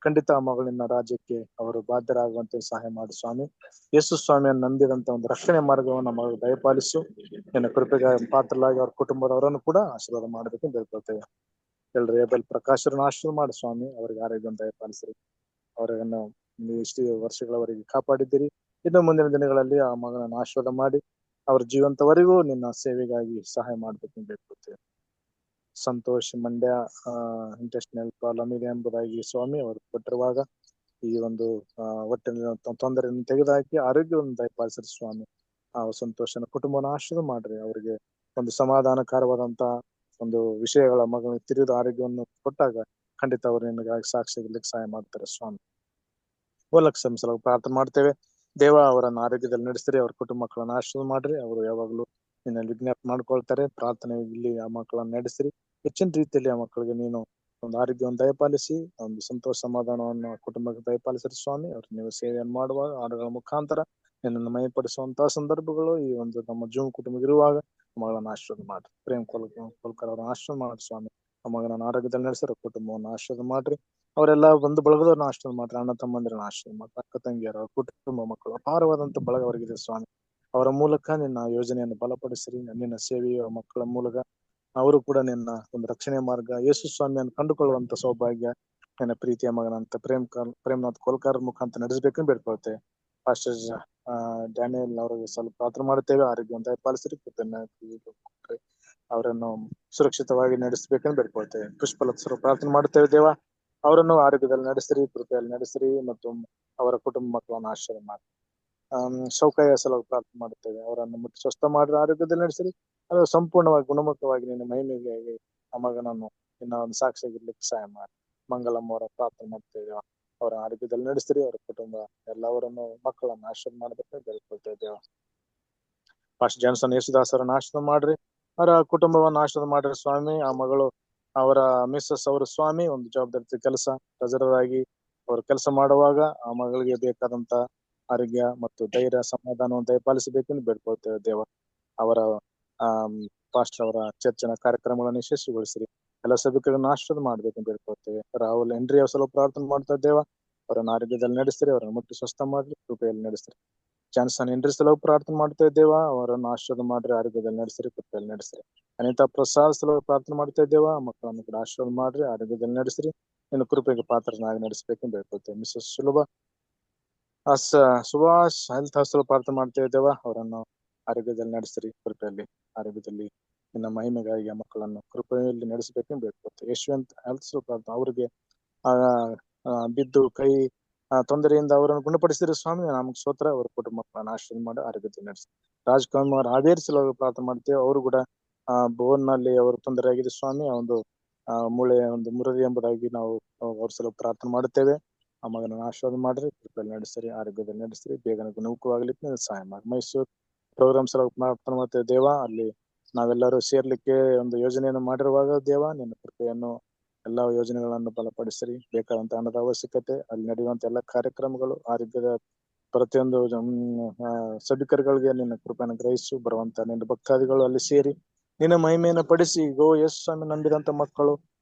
ಖಂಡಿತ ಆ ಮಗಳಿನ ರಾಜ್ಯಕ್ಕೆ ಅವರು ಬಾಧ್ಯರಾಗುವಂತೆ ಸಹಾಯ ಮಾಡಿ ಸ್ವಾಮಿ. ಯೇಸು ಸ್ವಾಮಿಯನ್ನು ನಂಬಿದಂತ ಒಂದು ರಕ್ಷಣೆ ಮಾರ್ಗವನ್ನು ಮಗಳು ದಯಪಾಲಿಸು. ನಿನ್ನ ಕೃಪೆಗೆ ಪಾತ್ರರಾಗಿ ಅವ್ರ ಕುಟುಂಬದವರನ್ನು ಕೂಡ ಆಶೀರ್ವಾದ ಮಾಡಬೇಕೆಂದು ಬೇಡ್ಕೊಳ್ತೇವೆ. ಎಲ್ಲರೂ ಏಬಲ್ ಪ್ರಕಾಶರನ್ನು ಆಶೀರ್ವಾದ ಮಾಡಿ ಸ್ವಾಮಿ. ಅವರಿಗೆ ಆರೋಗ್ಯವನ್ನು ದಯಪಾಲಿಸಿರಿ. ಅವರನ್ನು ಇಷ್ಟು ವರ್ಷಗಳವರೆಗೆ ಕಾಪಾಡಿದ್ದೀರಿ. ಇನ್ನು ಮುಂದಿನ ದಿನಗಳಲ್ಲಿ ಆ ಮಗನನ್ನು ಆಶೀರ್ವಾದ ಮಾಡಿ ಅವ್ರ ಜೀವಂತವರೆಗೂ ನಿನ್ನ ಸೇವೆಗಾಗಿ ಸಹಾಯ ಮಾಡ್ಬೇಕೆಂದು ಬೇಡ್ಕೊಳ್ತೇವೆ. ಸಂತೋಷ್ ಮಂಡ್ಯ ಇಂಟೆಸ್ಟಿನಲ್ ಪ್ರಾಬ್ಲಮ್ ಇದೆ ಎಂಬುದಾಗಿ ಸ್ವಾಮಿ ಅವರು ಕೊಟ್ಟಿರುವಾಗ ಈ ಒಂದು ಹೊಟ್ಟೆನ ತೊಂದರೆಯನ್ನು ತೆಗೆದುಹಾಕಿ ಆರೋಗ್ಯವನ್ನು ದಯಪಾಲಿಸಿರಿ ಸ್ವಾಮಿ. ಆ ಸಂತೋಷನ ಕುಟುಂಬವನ್ನು ಆಶೀರ್ವಾದ ಮಾಡ್ರಿ. ಅವರಿಗೆ ಒಂದು ಸಮಾಧಾನಕರವಾದಂತ ಒಂದು ವಿಷಯಗಳ ಮಗನಿಗೆ ತಿರುಗಿದ ಆರೋಗ್ಯವನ್ನು ಕೊಟ್ಟಾಗ ಖಂಡಿತ ಅವರು ನಿನಗಾಗಿ ಸಾಕ್ಷಿಯಾಗಲಿಕ್ಕೆ ಸಹಾಯ ಮಾಡ್ತಾರೆ ಸ್ವಾಮಿ. ಲಕ್ಷ ಸಲುವಾಗಿ ಪ್ರಾರ್ಥನೆ ಮಾಡ್ತೇವೆ ದೇವ. ಅವರನ್ನು ಆರೋಗ್ಯದಲ್ಲಿ ನಡೆಸಿರಿ. ಅವ್ರ ಕುಟುಂಬ ಮಕ್ಕಳನ್ನು ಆಶೀರ್ವಾದ ಮಾಡ್ರಿ. ಅವರು ಯಾವಾಗಲೂ ನಿನ್ನಲ್ಲಿ ವಿಜ್ಞಾಪನೆ ಮಾಡ್ಕೊಳ್ತಾರೆ. ಪ್ರಾರ್ಥನೆ ಇಲ್ಲಿ ಆ ಮಕ್ಕಳನ್ನು ನಡೆಸಿರಿ. ಹೆಚ್ಚಿನ ರೀತಿಯಲ್ಲಿ ಆ ಮಕ್ಕಳಿಗೆ ನೀನು ಒಂದು ಆರೋಗ್ಯವನ್ನು ದಯಪಾಲಿಸಿ ಒಂದು ಸಂತೋಷ ಸಮಾಧಾನವನ್ನು ಕುಟುಂಬಕ್ಕೆ ದಯಪಾಲಿಸಿರಿ ಸ್ವಾಮಿ. ಅವ್ರು ನೀವು ಸೇವೆಯನ್ನು ಮಾಡುವಾಗ ಹಾಡುಗಳ ಮುಖಾಂತರ ನಿನ್ನನ್ನು ಮಯಪಡಿಸುವಂತಹ ಸಂದರ್ಭಗಳು ಈ ಒಂದು ನಮ್ಮ ಜೂಮ್ ಕುಟುಂಬ ಇರುವಾಗ ಮಗಳನ್ನು ಆಶೀರ್ವಾದ ಮಾಡ್ರಿ. ಪ್ರೇಮ್ ಕೋಲ್ಕರ್ ಅವರನ್ನು ಆಶೀರ್ವಾದ ಮಾಡ್ರಿ ಸ್ವಾಮಿ. ಆ ಮಗನನ್ನು ಆರೋಗ್ಯದಲ್ಲಿ ನಡೆಸಿರೋ ಕುಟುಂಬವನ್ನು ಆಶೀರ್ವಾದ ಮಾಡ್ರಿ. ಅವರೆಲ್ಲ ಬಂದು ಬಳಗದವ್ರನ್ನ ಆಶೀರ್ವಾದ ಮಾಡ್ರಿ. ಅಣ್ಣ ತಮ್ಮಂದಿರನ್ನ ಆಶೀರ್ವಾದ ಮಾಡ್ರಿ. ಅಕ್ಕ ತಂಗಿಯರ ಕುಟುಂಬ ಮಕ್ಕಳು ಅಪಾರವಾದಂತ ಬಳಗ ಅವರಿಗಿದೆ ಸ್ವಾಮಿ. ಅವರ ಮೂಲಕ ನಿನ್ನ ಯೋಜನೆಯನ್ನು ಬಲಪಡಿಸಿರಿ. ನಿನ್ನ ಸೇವೆಯ ಮಕ್ಕಳ ಮೂಲಕ ಅವರು ಕೂಡ ನಿನ್ನ ಒಂದು ರಕ್ಷಣೆ ಮಾರ್ಗ ಯೇಸು ಸ್ವಾಮಿಯನ್ನು ಕಂಡುಕೊಳ್ಳುವಂತ ಸೌಭಾಗ್ಯ ನಿನ್ನ ಪ್ರೀತಿಯ ಮಗನಂತ ಪ್ರೇಮ್ನಾಥ್ ಕೋಲ್ಕರ್ ಮುಖಾಂತರ ನಡೆಸಬೇಕಂತ ಬೇಡ್ಕೊಳ್ತೇವೆ. ಪಾಸ್ಟರ್ ಡ್ಯಾನಿಯಲ್ ಅವರಿಗೆ ಸ್ವಲ್ಪ ಪ್ರಾರ್ಥನೆ ಮಾಡುತ್ತೇವೆ. ಆರೋಗ್ಯವನ್ನು ದಯಪಾಲಿಸಿರಿ. ಅವರನ್ನು ಸುರಕ್ಷಿತವಾಗಿ ನಡೆಸಬೇಕಂತ ಬೇಡ್ಕೊಳ್ತೇವೆ. ಪುಷ್ಪಲತ್ಸರು ಪ್ರಾರ್ಥನೆ ಮಾಡುತ್ತೇವೆ ದೇವ. ಅವರನ್ನು ಆರೋಗ್ಯದಲ್ಲಿ ನಡೆಸಿರಿ, ಕೃಪೆಯಲ್ಲಿ ನಡೆಸಿರಿ ಮತ್ತು ಅವರ ಕುಟುಂಬ ಮಕ್ಕಳನ್ನು ಆಶೀರ್ವಾದ ಮಾಡಿ. ಸೌಕರ್ಯ ಸಲುವಾಗಿ ಪ್ರಾರ್ಥನೆ ಮಾಡುತ್ತೇವೆ. ಅವರನ್ನು ಮುಟ್ಟಿ ಸ್ವಸ್ಥ ಮಾಡಿ ಆರೋಗ್ಯದಲ್ಲಿ ನಡೆಸಿರಿ. ಅದು ಸಂಪೂರ್ಣವಾಗಿ ಗುಣಮುಖವಾಗಿ ನಿನ್ನ ಮಹಿಮೆಗಾಗಿ ಆ ಮಗನನ್ನು ನಿನ್ನ ಒಂದು ಸಾಕ್ಷಿಯಾಗಿರ್ಲಿಕ್ಕೆ ಸಹಾಯ ಮಾಡಿ. ಮಂಗಲಮ್ಮ ಅವರ ಪ್ರಾರ್ಥನೆ ಮಾಡ್ತೇವೆ. ಅವರ ಆರೋಗ್ಯದಲ್ಲಿ ನಡೆಸಿರಿ. ಅವರ ಕುಟುಂಬ ಎಲ್ಲವರನ್ನು ಮಕ್ಕಳನ್ನು ಆಶೀರ್ವಾದ ಮಾಡಬೇಕು ಬೇಡ್ಕೊಳ್ತೇವೆ ದೇವ. ಪಾಸ್ಟರ್ ಜಾನ್ಸನ್ ಯೇಸುದಾಸರನ್ನು ಆಶೀರ್ವಾದ ಮಾಡ್ರಿ. ಅವರ ಕುಟುಂಬವನ್ನು ಆಶೀರ್ವಾದ ಮಾಡ್ರಿ ಸ್ವಾಮಿ. ಆ ಮಗಳು ಅವರ ಮಿಸ್ಸಸ್ ಅವರು ಸ್ವಾಮಿ ಒಂದು ಜವಾಬ್ದಾರಿ ಕೆಲಸ ಟ್ರೆಜರರಾಗಿ ಅವರು ಕೆಲಸ ಮಾಡುವಾಗ ಆ ಮಗಳಿಗೆ ಬೇಕಾದಂತ ಆರೋಗ್ಯ ಮತ್ತು ಧೈರ್ಯ ಸಮಾಧಾನವನ್ನು ದಯಪಾಲಿಸಬೇಕೆಂದು ಬೇಡ್ಕೊಳ್ತೇವೆ ದೇವ. ಅವರ ಪಾಸ್ಟರ್ ಅವರ ಚರ್ಚಿನ ಕಾರ್ಯಕ್ರಮಗಳನ್ನು ಯಶಸ್ವಿಗೊಳಿಸಿರಿ. ಎಲ್ಲ ಸಭಿಕರನ್ನು ಆಶೀರ್ವಾದ ಮಾಡ್ಬೇಕೆಂದು ಬೇಡ್ಕೊಳ್ತೇವೆ. ರಾಹುಲ್ ಹೆನ್ರಿ ಅವರ ಸಲುವಾಗಿ ಪ್ರಾರ್ಥನೆ ಮಾಡ್ತಾ ದೇವ. ಅವರನ್ನು ಆರೋಗ್ಯದಲ್ಲಿ ನಡೆಸಿರಿ. ಅವರನ್ನು ಮುಟ್ಟಿ ಸ್ವಸ್ಥ ಮಾಡ್ರಿ, ಕೃಪೆಯಲ್ಲಿ ನಡೆಸಿರಿ. ಜಾನ್ಸನ್ ಹೆನ್ರಿ ಸಲುವಾಗಿ ಪ್ರಾರ್ಥನೆ ಮಾಡ್ತೇವೆ ದೇವ. ಅವರನ್ನು ಆಶೀರ್ವಾದ ಮಾಡ್ರಿ, ಆರೋಗ್ಯದಲ್ಲಿ ನಡೆಸಿರಿ, ಕೃಪೆಯಲ್ಲಿ ನಡೆಸಿರಿ. ಅನಿತಾ ಪ್ರಸಾದ್ ಸಲುವಾಗಿ ಪ್ರಾರ್ಥನೆ ಮಾಡ್ತಾ ದೇವ. ಮಕ್ಕಳನ್ನು ಕೂಡ ಆಶೀರ್ವಾದ ಮಾಡ್ರಿ, ಆರೋಗ್ಯದಲ್ಲಿ ನಡೆಸಿರಿ. ಇನ್ನು ಕೃಪೆಗೆ ಪಾತ್ರನಾಗಿ ನಡೆಸಬೇಕೆಂದು ಬೇಡ್ಕೊಳ್ತೇವೆ. ಮಿಸಸ್ ಸುಭಾಷ್ ಹೆಲ್ತ್ ಹೌಸ್ ಪ್ರಾರ್ಥನೆ ಮಾಡ್ತೇವೆ ದೇವ. ಅವರನ್ನು ಆರೋಗ್ಯದಲ್ಲಿ ನಡೆಸಿರಿ, ಕೃಪೆಯಲ್ಲಿ ಆರೋಗ್ಯದಲ್ಲಿ ನಿನ್ನ ಮಹಿಮೆಗಾಗಿ ಆ ಮಕ್ಕಳನ್ನು ಕೃಪೆಯಲ್ಲಿ ನಡೆಸಬೇಕೆಂದು ಬೇಡ್ಕೊಳ್ತೇವೆ. ಯಶವಂತ್ ಹೆಲ್ತ್ ಪ್ರಾರ್ಥನೆ ಅವರಿಗೆ ಬಿದ್ದು ಕೈ ತೊಂದರೆಯಿಂದ ಅವರನ್ನು ಗುಣಪಡಿಸಿದ್ರೆ ಸ್ವಾಮಿ ನಮಗೆ ಸ್ತೋತ್ರ. ಅವರ ಕುಟುಂಬ ಮಕ್ಕಳನ್ನು ಆಶೀರ್ವಾದ ಮಾಡಿ ಆರೋಗ್ಯದಲ್ಲಿ ನಡೆಸಿ. ರಾಜ್ಕುಮಾರ್ ಹಾವೇರಿ ಸಲುವಾಗಿ ಪ್ರಾರ್ಥನೆ ಮಾಡ್ತೇವೆ. ಅವರು ಕೂಡ ಬೋನ್ ನಲ್ಲಿ ಅವರು ತೊಂದರೆ ಆಗಿದೆ ಸ್ವಾಮಿ. ಒಂದು ಮೂಳೆ ಒಂದು ಮುರಿದೆ ಎಂಬುದಾಗಿ ನಾವು ಅವ್ರ ಸಲ ಪ್ರಾರ್ಥನೆ ಮಾಡುತ್ತೇವೆ. ಆ ಮಗನನ್ನು ಆಶೀರ್ವಾದ ಮಾಡ್ರಿ, ಕೃಪೆಯಲ್ಲಿ ನಡೆಸಿರಿ, ಆರೋಗ್ಯದಲ್ಲಿ ನಡೆಸಿರಿ, ಬೇಗನೆ ಗುಣಮುಖವಾಗ್ಲಿಕ್ಕೆ ಸಹಾಯ ಮಾಡಿ. ಮೈಸೂರು ಪ್ರೋಗ್ರಾಮ್ಸ್ ಎಲ್ಲ ಪ್ರಾರ್ಥನೆ ಮಾಡ್ತೇವೆ ದೇವ. ಅಲ್ಲಿ ನಾವೆಲ್ಲರೂ ಸೇರ್ಲಿಕ್ಕೆ ಒಂದು ಯೋಜನೆಯನ್ನು ಮಾಡಿರುವಾಗ ದೇವ ನಿನ್ನ ಕೃಪೆಯನ್ನು ಎಲ್ಲಾ ಯೋಜನೆಗಳನ್ನು ಬಲಪಡಿಸಿರಿ. ಬೇಕಾದಂತ ಹಣದ ಅವಶ್ಯಕತೆ, ಅಲ್ಲಿ ನಡೆಯುವಂತ ಎಲ್ಲ ಕಾರ್ಯಕ್ರಮಗಳು, ಆರೋಗ್ಯದ ಪ್ರತಿಯೊಂದು ಸಭಿಕರುಗಳಿಗೆ ನಿನ್ನ ಕೃಪೆಯನ್ನು ಗ್ರಹಿಸು. ಬರುವಂತ ನಿನ್ನ ಭಕ್ತಾದಿಗಳು ಅಲ್ಲಿ ಸೇರಿ ನಿನ್ನ ಮಹಿಮೆಯನ್ನು ಪಡಿಸಿ ಯೇಸು ಸ್ವಾಮಿ ನಂಬಿದಂತ ಮಕ್ಕಳು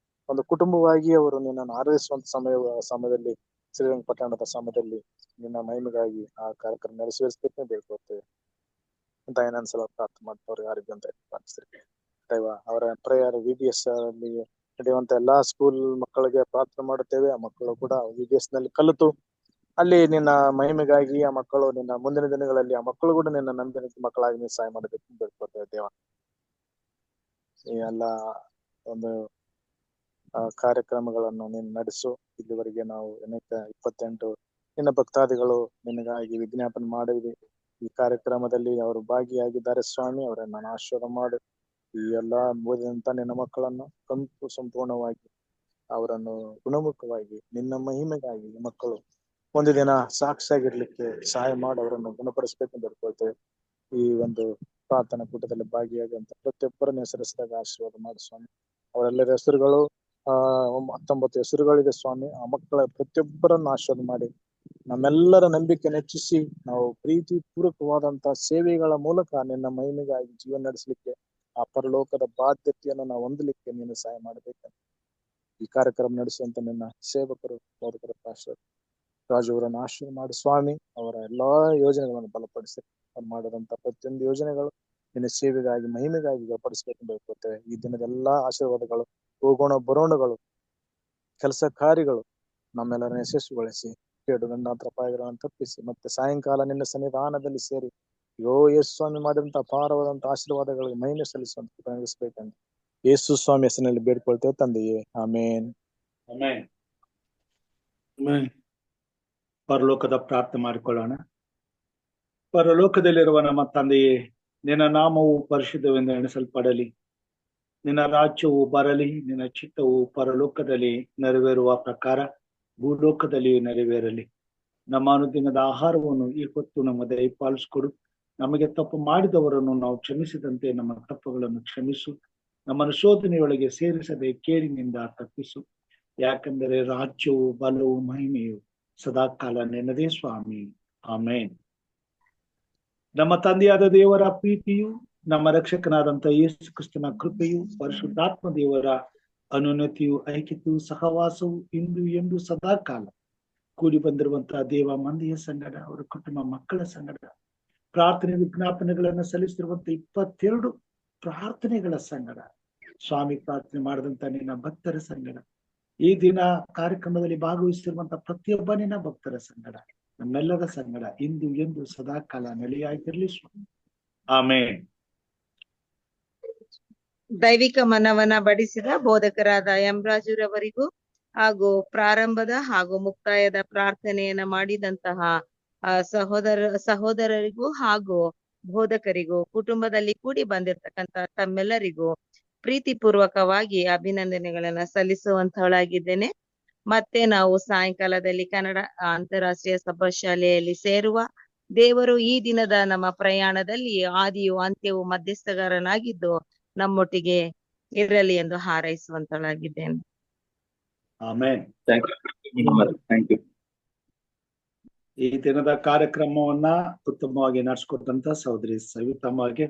ಒಂದು ಕುಟುಂಬವಾಗಿ ಅವರು ನಿನ್ನನ್ನು ಆರಾಧಿಸುವಂತ ಸಮಯದಲ್ಲಿ ಶ್ರೀರಂಗಪಟ್ಟಣದ ಸಮಯದಲ್ಲಿ ನಿನ್ನ ಮಹಿಮೆಗಾಗಿ ಆ ಕಾರ್ಯಕ್ರಮ ನೆರವೇರಿಸಬೇಕಂತ ಬೇಡ್ಕೊಳ್ತೇವೆ ಅಂತ ಏನನ್ಸಲ ಪ್ರಾರ್ಥನೆ ಮಾಡ್ತವ್ರಿಗೆ ಆರೋಗ್ಯ ಅಂತ ಪ್ರಾರ್ಥಿಸ್ತೀವಿ. ದೈವ ಅವರ ಪ್ರೇಯರ್ VBS ಅಲ್ಲಿ ನಡೆಯುವಂತ ಎಲ್ಲಾ ಸ್ಕೂಲ್ ಮಕ್ಕಳಿಗೆ ಪ್ರಾರ್ಥನೆ ಮಾಡುತ್ತೇವೆ. ಆ ಮಕ್ಕಳು ಕೂಡ VBS ನಲ್ಲಿ ಕಲಿತು ಅಲ್ಲಿ ನಿನ್ನ ಮಹಿಮೆಗಾಗಿ ಆ ಮಕ್ಕಳು ನಿನ್ನ ಮುಂದಿನ ದಿನಗಳಲ್ಲಿ ಆ ಮಕ್ಕಳು ಕೂಡ ನಿನ್ನ ನಂಬಿನ ಮಕ್ಕಳಾಗಿ ನೀವು ಸಹಾಯ ಮಾಡಬೇಕು ಅಂತ ಬೇಡ್ಕೊಳ್ತೇವೆ ದೇವ. ಈ ಎಲ್ಲ ಒಂದು ಕಾರ್ಯಕ್ರಮಗಳನ್ನು ನೀನು ನಡೆಸು. ಇಲ್ಲಿವರೆಗೆ ನಾವು ಅನೇಕ 28 ನಿನ್ನ ಭಕ್ತಾದಿಗಳು ನಿನಗಾಗಿ ವಿಜ್ಞಾಪನೆ ಮಾಡಿದ್ವಿ. ಈ ಕಾರ್ಯಕ್ರಮದಲ್ಲಿ ಅವರು ಭಾಗಿಯಾಗಿದ್ದಾರೆ ಸ್ವಾಮಿ, ಅವರನ್ನ ಆಶೀರ್ವಾದ ಮಾಡು. ಈ ಎಲ್ಲಾ ಓದಿದಂತ ನಿನ್ನ ಮಕ್ಕಳನ್ನು ಸಂಪೂರ್ಣವಾಗಿ ಅವರನ್ನು ಗುಣಮುಖವಾಗಿ ನಿನ್ನ ಮಹಿಮೆಗಾಗಿ ಮಕ್ಕಳು ಒಂದು ದಿನ ಸಾಕ್ಷಿಯಾಗಿರ್ಲಿಕ್ಕೆ ಸಹಾಯ ಮಾಡಿ ಅವರನ್ನು ಗುಣಪಡಿಸ್ಬೇಕಂತ ಬೇಡ್ಕೊಳ್ತೇವೆ. ಈ ಒಂದು ಪ್ರಾರ್ಥನಾ ಕೂಟದಲ್ಲಿ ಭಾಗಿಯಾಗುವಂತ ಪ್ರತಿಯೊಬ್ಬರನ್ನ ಹೆಸರಿಸಿದಾಗ ಆಶೀರ್ವಾದ ಮಾಡಿ ಸ್ವಾಮಿ. ಅವರೆಲ್ಲರ ಹೆಸರುಗಳು 19 ಹೆಸರುಗಳಿದೆ ಸ್ವಾಮಿ. ಆ ಮಕ್ಕಳ ಪ್ರತಿಯೊಬ್ಬರನ್ನು ಆಶೀರ್ವಾದ ಮಾಡಿ ನಮ್ಮೆಲ್ಲರ ನಂಬಿಕೆ ಹೆಚ್ಚಿಸಿ ನಾವು ಪ್ರೀತಿ ಪೂರ್ವಕವಾದಂತ ಸೇವೆಗಳ ಮೂಲಕ ನಿನ್ನ ಮಹಿಮೆಗಾಗಿ ಜೀವನ ನಡೆಸಲಿಕ್ಕೆ ಆ ಪರಲೋಕದ ಬಾಧ್ಯತೆಯನ್ನು ನಾವು ಹೊಂದಲಿಕ್ಕೆ ನೀನು ಸಹಾಯ ಮಾಡಬೇಕಂತ ಈ ಕಾರ್ಯಕ್ರಮ ನಡೆಸುವಂತ ನಿನ್ನ ಸೇವಕರು ಬೋಧಕರ ಪಾಸ್ಟರ್ ರಾಜು ಅವರನ್ನು ಆಶೀರ್ವಾದ ಮಾಡಿ ಸ್ವಾಮಿ. ಅವರ ಎಲ್ಲಾ ಯೋಜನೆಗಳನ್ನು ಬಲಪಡಿಸಿ ಅವ್ರು ಮಾಡಿದಂತ ಪ್ರತಿಯೊಂದು ಯೋಜನೆಗಳು ನಿನ್ನ ಸೇವೆಗಾಗಿ ಮಹಿಮೆಗಾಗಿ ಬಲಪಡಿಸ್ಬೇಕಂತ ಬೇಡ್ಕೊಳ್ತೇವೆ. ಈ ದಿನದ ಎಲ್ಲಾ ಆಶೀರ್ವಾದಗಳು ಹೋಗೋಣ ಬರೋಣಗಳು ಕೆಲಸ ಕಾರ್ಯಗಳು ನಮ್ಮೆಲ್ಲರನ್ನ ಯಶಸ್ವಿಗೊಳಿಸಿ ಕೇಡು ಗಂಡಾಂತರಪಾಯಗಳನ್ನು ತಪ್ಪಿಸಿ ಮತ್ತೆ ಸಾಯಂಕಾಲ ನಿನ್ನ ಸನ್ನಿಧಾನದಲ್ಲಿ ಸೇರಿ ಯೇಸು ಸ್ವಾಮಿ ಮಾಡಿದಂತ ಅಪಾರವಾದಂತ ಆಶೀರ್ವಾದಗಳಿಗೆ ಮಹಿಮೆ ಸಲ್ಲಿಸುವಂತ ಪ್ರಯತ್ನಿಸಬೇಕಂತ ಯೇಸು ಸ್ವಾಮಿ ಹೆಸರಿನಲ್ಲಿ ಬೇಡ್ಕೊಳ್ತೇವೆ ತಂದೆಯೇ, ಆಮೇನ್. ಆಮೆನ್. ಪರಲೋಕದ ಪ್ರಾರ್ಥನೆ ಮಾಡಿಕೊಳ್ಳೋಣ. ಪರಲೋಕದಲ್ಲಿರುವ ನಮ್ಮ ತಂದೆಯೇ, ನಿನ್ನ ನಾಮವು ಪರಿಶುದ್ಧವೆಂದು ಎಣಿಸಲ್ಪಡಲಿ. ನಿನ್ನ ರಾಜ್ಯವು ಬರಲಿ. ನಿನ್ನ ಚಿತ್ತವು ಪರಲೋಕದಲ್ಲಿ ನೆರವೇರುವ ಪ್ರಕಾರ ಭೂಲೋಕದಲ್ಲಿಯೂ ನೆರವೇರಲಿ. ನಮ್ಮ ಅನುದಿನದ ಆಹಾರವನ್ನು ಈ ಹೊತ್ತು ನಮ್ಮ ದಯಪಾಲಿಸಿಕೊಡು. ನಮಗೆ ತಪ್ಪು ಮಾಡಿದವರನ್ನು ನಾವು ಕ್ಷಮಿಸಿದಂತೆ ನಮ್ಮ ತಪ್ಪುಗಳನ್ನು ಕ್ಷಮಿಸು. ನಮ್ಮನ್ನು ಶೋಧನೆಯೊಳಗೆ ಸೇರಿಸದೆ ಕೇಡಿನಿಂದ ತಪ್ಪಿಸು. ಯಾಕೆಂದರೆ ರಾಜ್ಯವು ಬಲವು ಮಹಿಮೆಯು ಸದಾಕಾಲ ನಿನ್ನದೇ ಸ್ವಾಮಿ. ಆಮೇನ್. ನಮ್ಮ ತಂದೆಯಾದ ದೇವರ ಪ್ರೀತಿಯು, ನಮ್ಮ ರಕ್ಷಕನಾದಂತ ಯೇಸು ಕ್ರಿಸ್ತನ ಕೃಪೆಯು, ಪರಿಶುದ್ಧಾತ್ಮ ದೇವರ ಅನುನ್ನತಿಯು, ಐಕ್ಯತೆಯು, ಸಹವಾಸವು ಇಂದು ಎಂದು ಸದಾಕಾಲ ಕೂಡಿ ಬಂದಿರುವಂತಹ ದೇವ ಮಂದಿಯ ಸಂಗಡ, ಅವರ ಕುಟುಂಬ ಮಕ್ಕಳ ಸಂಗಡ, ಪ್ರಾರ್ಥನೆ ವಿಜ್ಞಾಪನೆಗಳನ್ನು ಸಲ್ಲಿಸಿರುವಂತ 22 ಪ್ರಾರ್ಥನೆಗಳ ಸಂಗಡ, ಸ್ವಾಮಿ ಪ್ರಾರ್ಥನೆ ಮಾಡಿದಂತ ನಿನ್ನ ಭಕ್ತರ ಸಂಗಡ, ಈ ದಿನ ಕಾರ್ಯಕ್ರಮದಲ್ಲಿ ಭಾಗವಹಿಸಿರುವಂತಹ ಪ್ರತಿಯೊಬ್ಬ ನಿನ್ನ ಭಕ್ತರ ಸಂಗಡ, ನಮ್ಮೆಲ್ಲರ ಸಂಗಡ ಇಂದು ಎಂದು ಸದಾಕಾಲ ನೆಲೆಯಾಗಿರ್ಲಿ ಸ್ವಾಮಿ. ಆಮೇನ್. ದೈವಿಕ ಮನವನ್ನ ಬಡಿಸಿದ ಬೋಧಕರಾದ ಎಂರಾಜುರವರಿಗೂ ಹಾಗೂ ಪ್ರಾರಂಭದ ಹಾಗೂ ಮುಕ್ತಾಯದ ಪ್ರಾರ್ಥನೆಯನ್ನ ಮಾಡಿದಂತಹ ಸಹೋದರರಿಗೂ ಹಾಗೂ ಬೋಧಕರಿಗೂ ಕುಟುಂಬದಲ್ಲಿ ಕೂಡಿ ಬಂದಿರತಕ್ಕಂತ ತಮ್ಮೆಲ್ಲರಿಗೂ ಪ್ರೀತಿಪೂರ್ವಕವಾಗಿ ಅಭಿನಂದನೆಗಳನ್ನ ಸಲ್ಲಿಸುವಂತವಳಾಗಿದ್ದೇನೆ. ಮತ್ತೆ ನಾವು ಸಾಯಂಕಾಲದಲ್ಲಿ ಕನ್ನಡ ಅಂತಾರಾಷ್ಟ್ರೀಯ ಸಭಾ ಶಾಲೆಯಲ್ಲಿ ಸೇರುವ ದೇವರು ಈ ದಿನದ ನಮ್ಮ ಪ್ರಯಾಣದಲ್ಲಿ ಆದಿಯು ಅಂತ್ಯವು ಮಧ್ಯಸ್ಥಗಾರನಾಗಿದ್ದು ನಮ್ಮೊಟ್ಟಿಗೆ ಇರಲಿ ಎಂದು ಹಾರೈಸುವಂತಳಾಗಿದ್ದೇನೆ. ಆಮೇನ್. Thank you. ಈ ದಿನದ ಕಾರ್ಯಕ್ರಮವನ್ನ ಉತ್ತಮವಾಗಿ ನಡೆಸ್ಕೊಟ್ಟಂತ ಸಹೋದರಿ ಸವಿತಮ್ಮಗೆ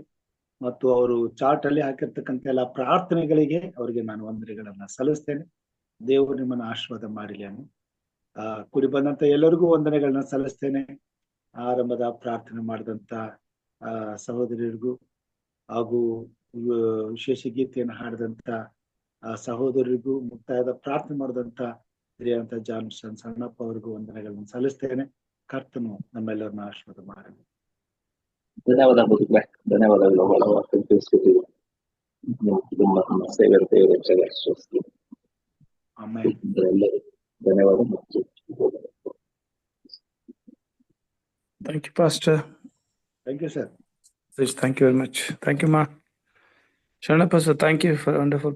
ಮತ್ತು ಅವರು ಚಾರ್ಟ್ ಅಲ್ಲಿ ಹಾಕಿರ್ತಕ್ಕಂಥ ಎಲ್ಲ ಪ್ರಾರ್ಥನೆಗಳಿಗೆ ಅವರಿಗೆ ನಾನು ವಂದನೆಗಳನ್ನ ಸಲ್ಲಿಸ್ತೇನೆ. ದೇವರು ನಿಮ್ಮನ್ನ ಆಶೀರ್ವಾದ ಮಾಡಲಿ ಅನ್ನೋ ಕೂಡಿ ಬಂದಂತ ಎಲ್ಲರಿಗೂ ವಂದನೆಗಳನ್ನ ಸಲ್ಲಿಸ್ತೇನೆ. ಆರಂಭದ ಪ್ರಾರ್ಥನೆ ಮಾಡಿದಂತ ಸಹೋದರಿಯರಿಗೂ ಹಾಗೂ ವಿಶೇಷ ಗೀತೆಯನ್ನು ಹಾಡಿದಂತ ಸಹೋದರಿಗೂ, ಮುಕ್ತಾಯದ ಪ್ರಾರ್ಥನೆ ಮಾಡಿದಂತ ಹಿರಿಯಂತ ಜಾನ್ಸನ್ ಸಣ್ಣಪ್ಪ ಅವರಿಗೂ ವಂದನೆಗಳನ್ನ ಸಲ್ಲಿಸ್ತೇನೆ. ಕರ್ತನು ನಮ್ಮೆಲ್ಲರನ್ನ ಆಶೀರ್ವಾದ ಮಾಡಲಿ. ಧನ್ಯವಾದಗಳು. ನಿಮ್ಮ ಸೇವೆ ಆಮೇಲೆ ಧನ್ಯವಾದ. Thank you, Pastor. Thank you sir. Thank you very much. Thank you, Ma. Sharna Pastor, thank you for wonderful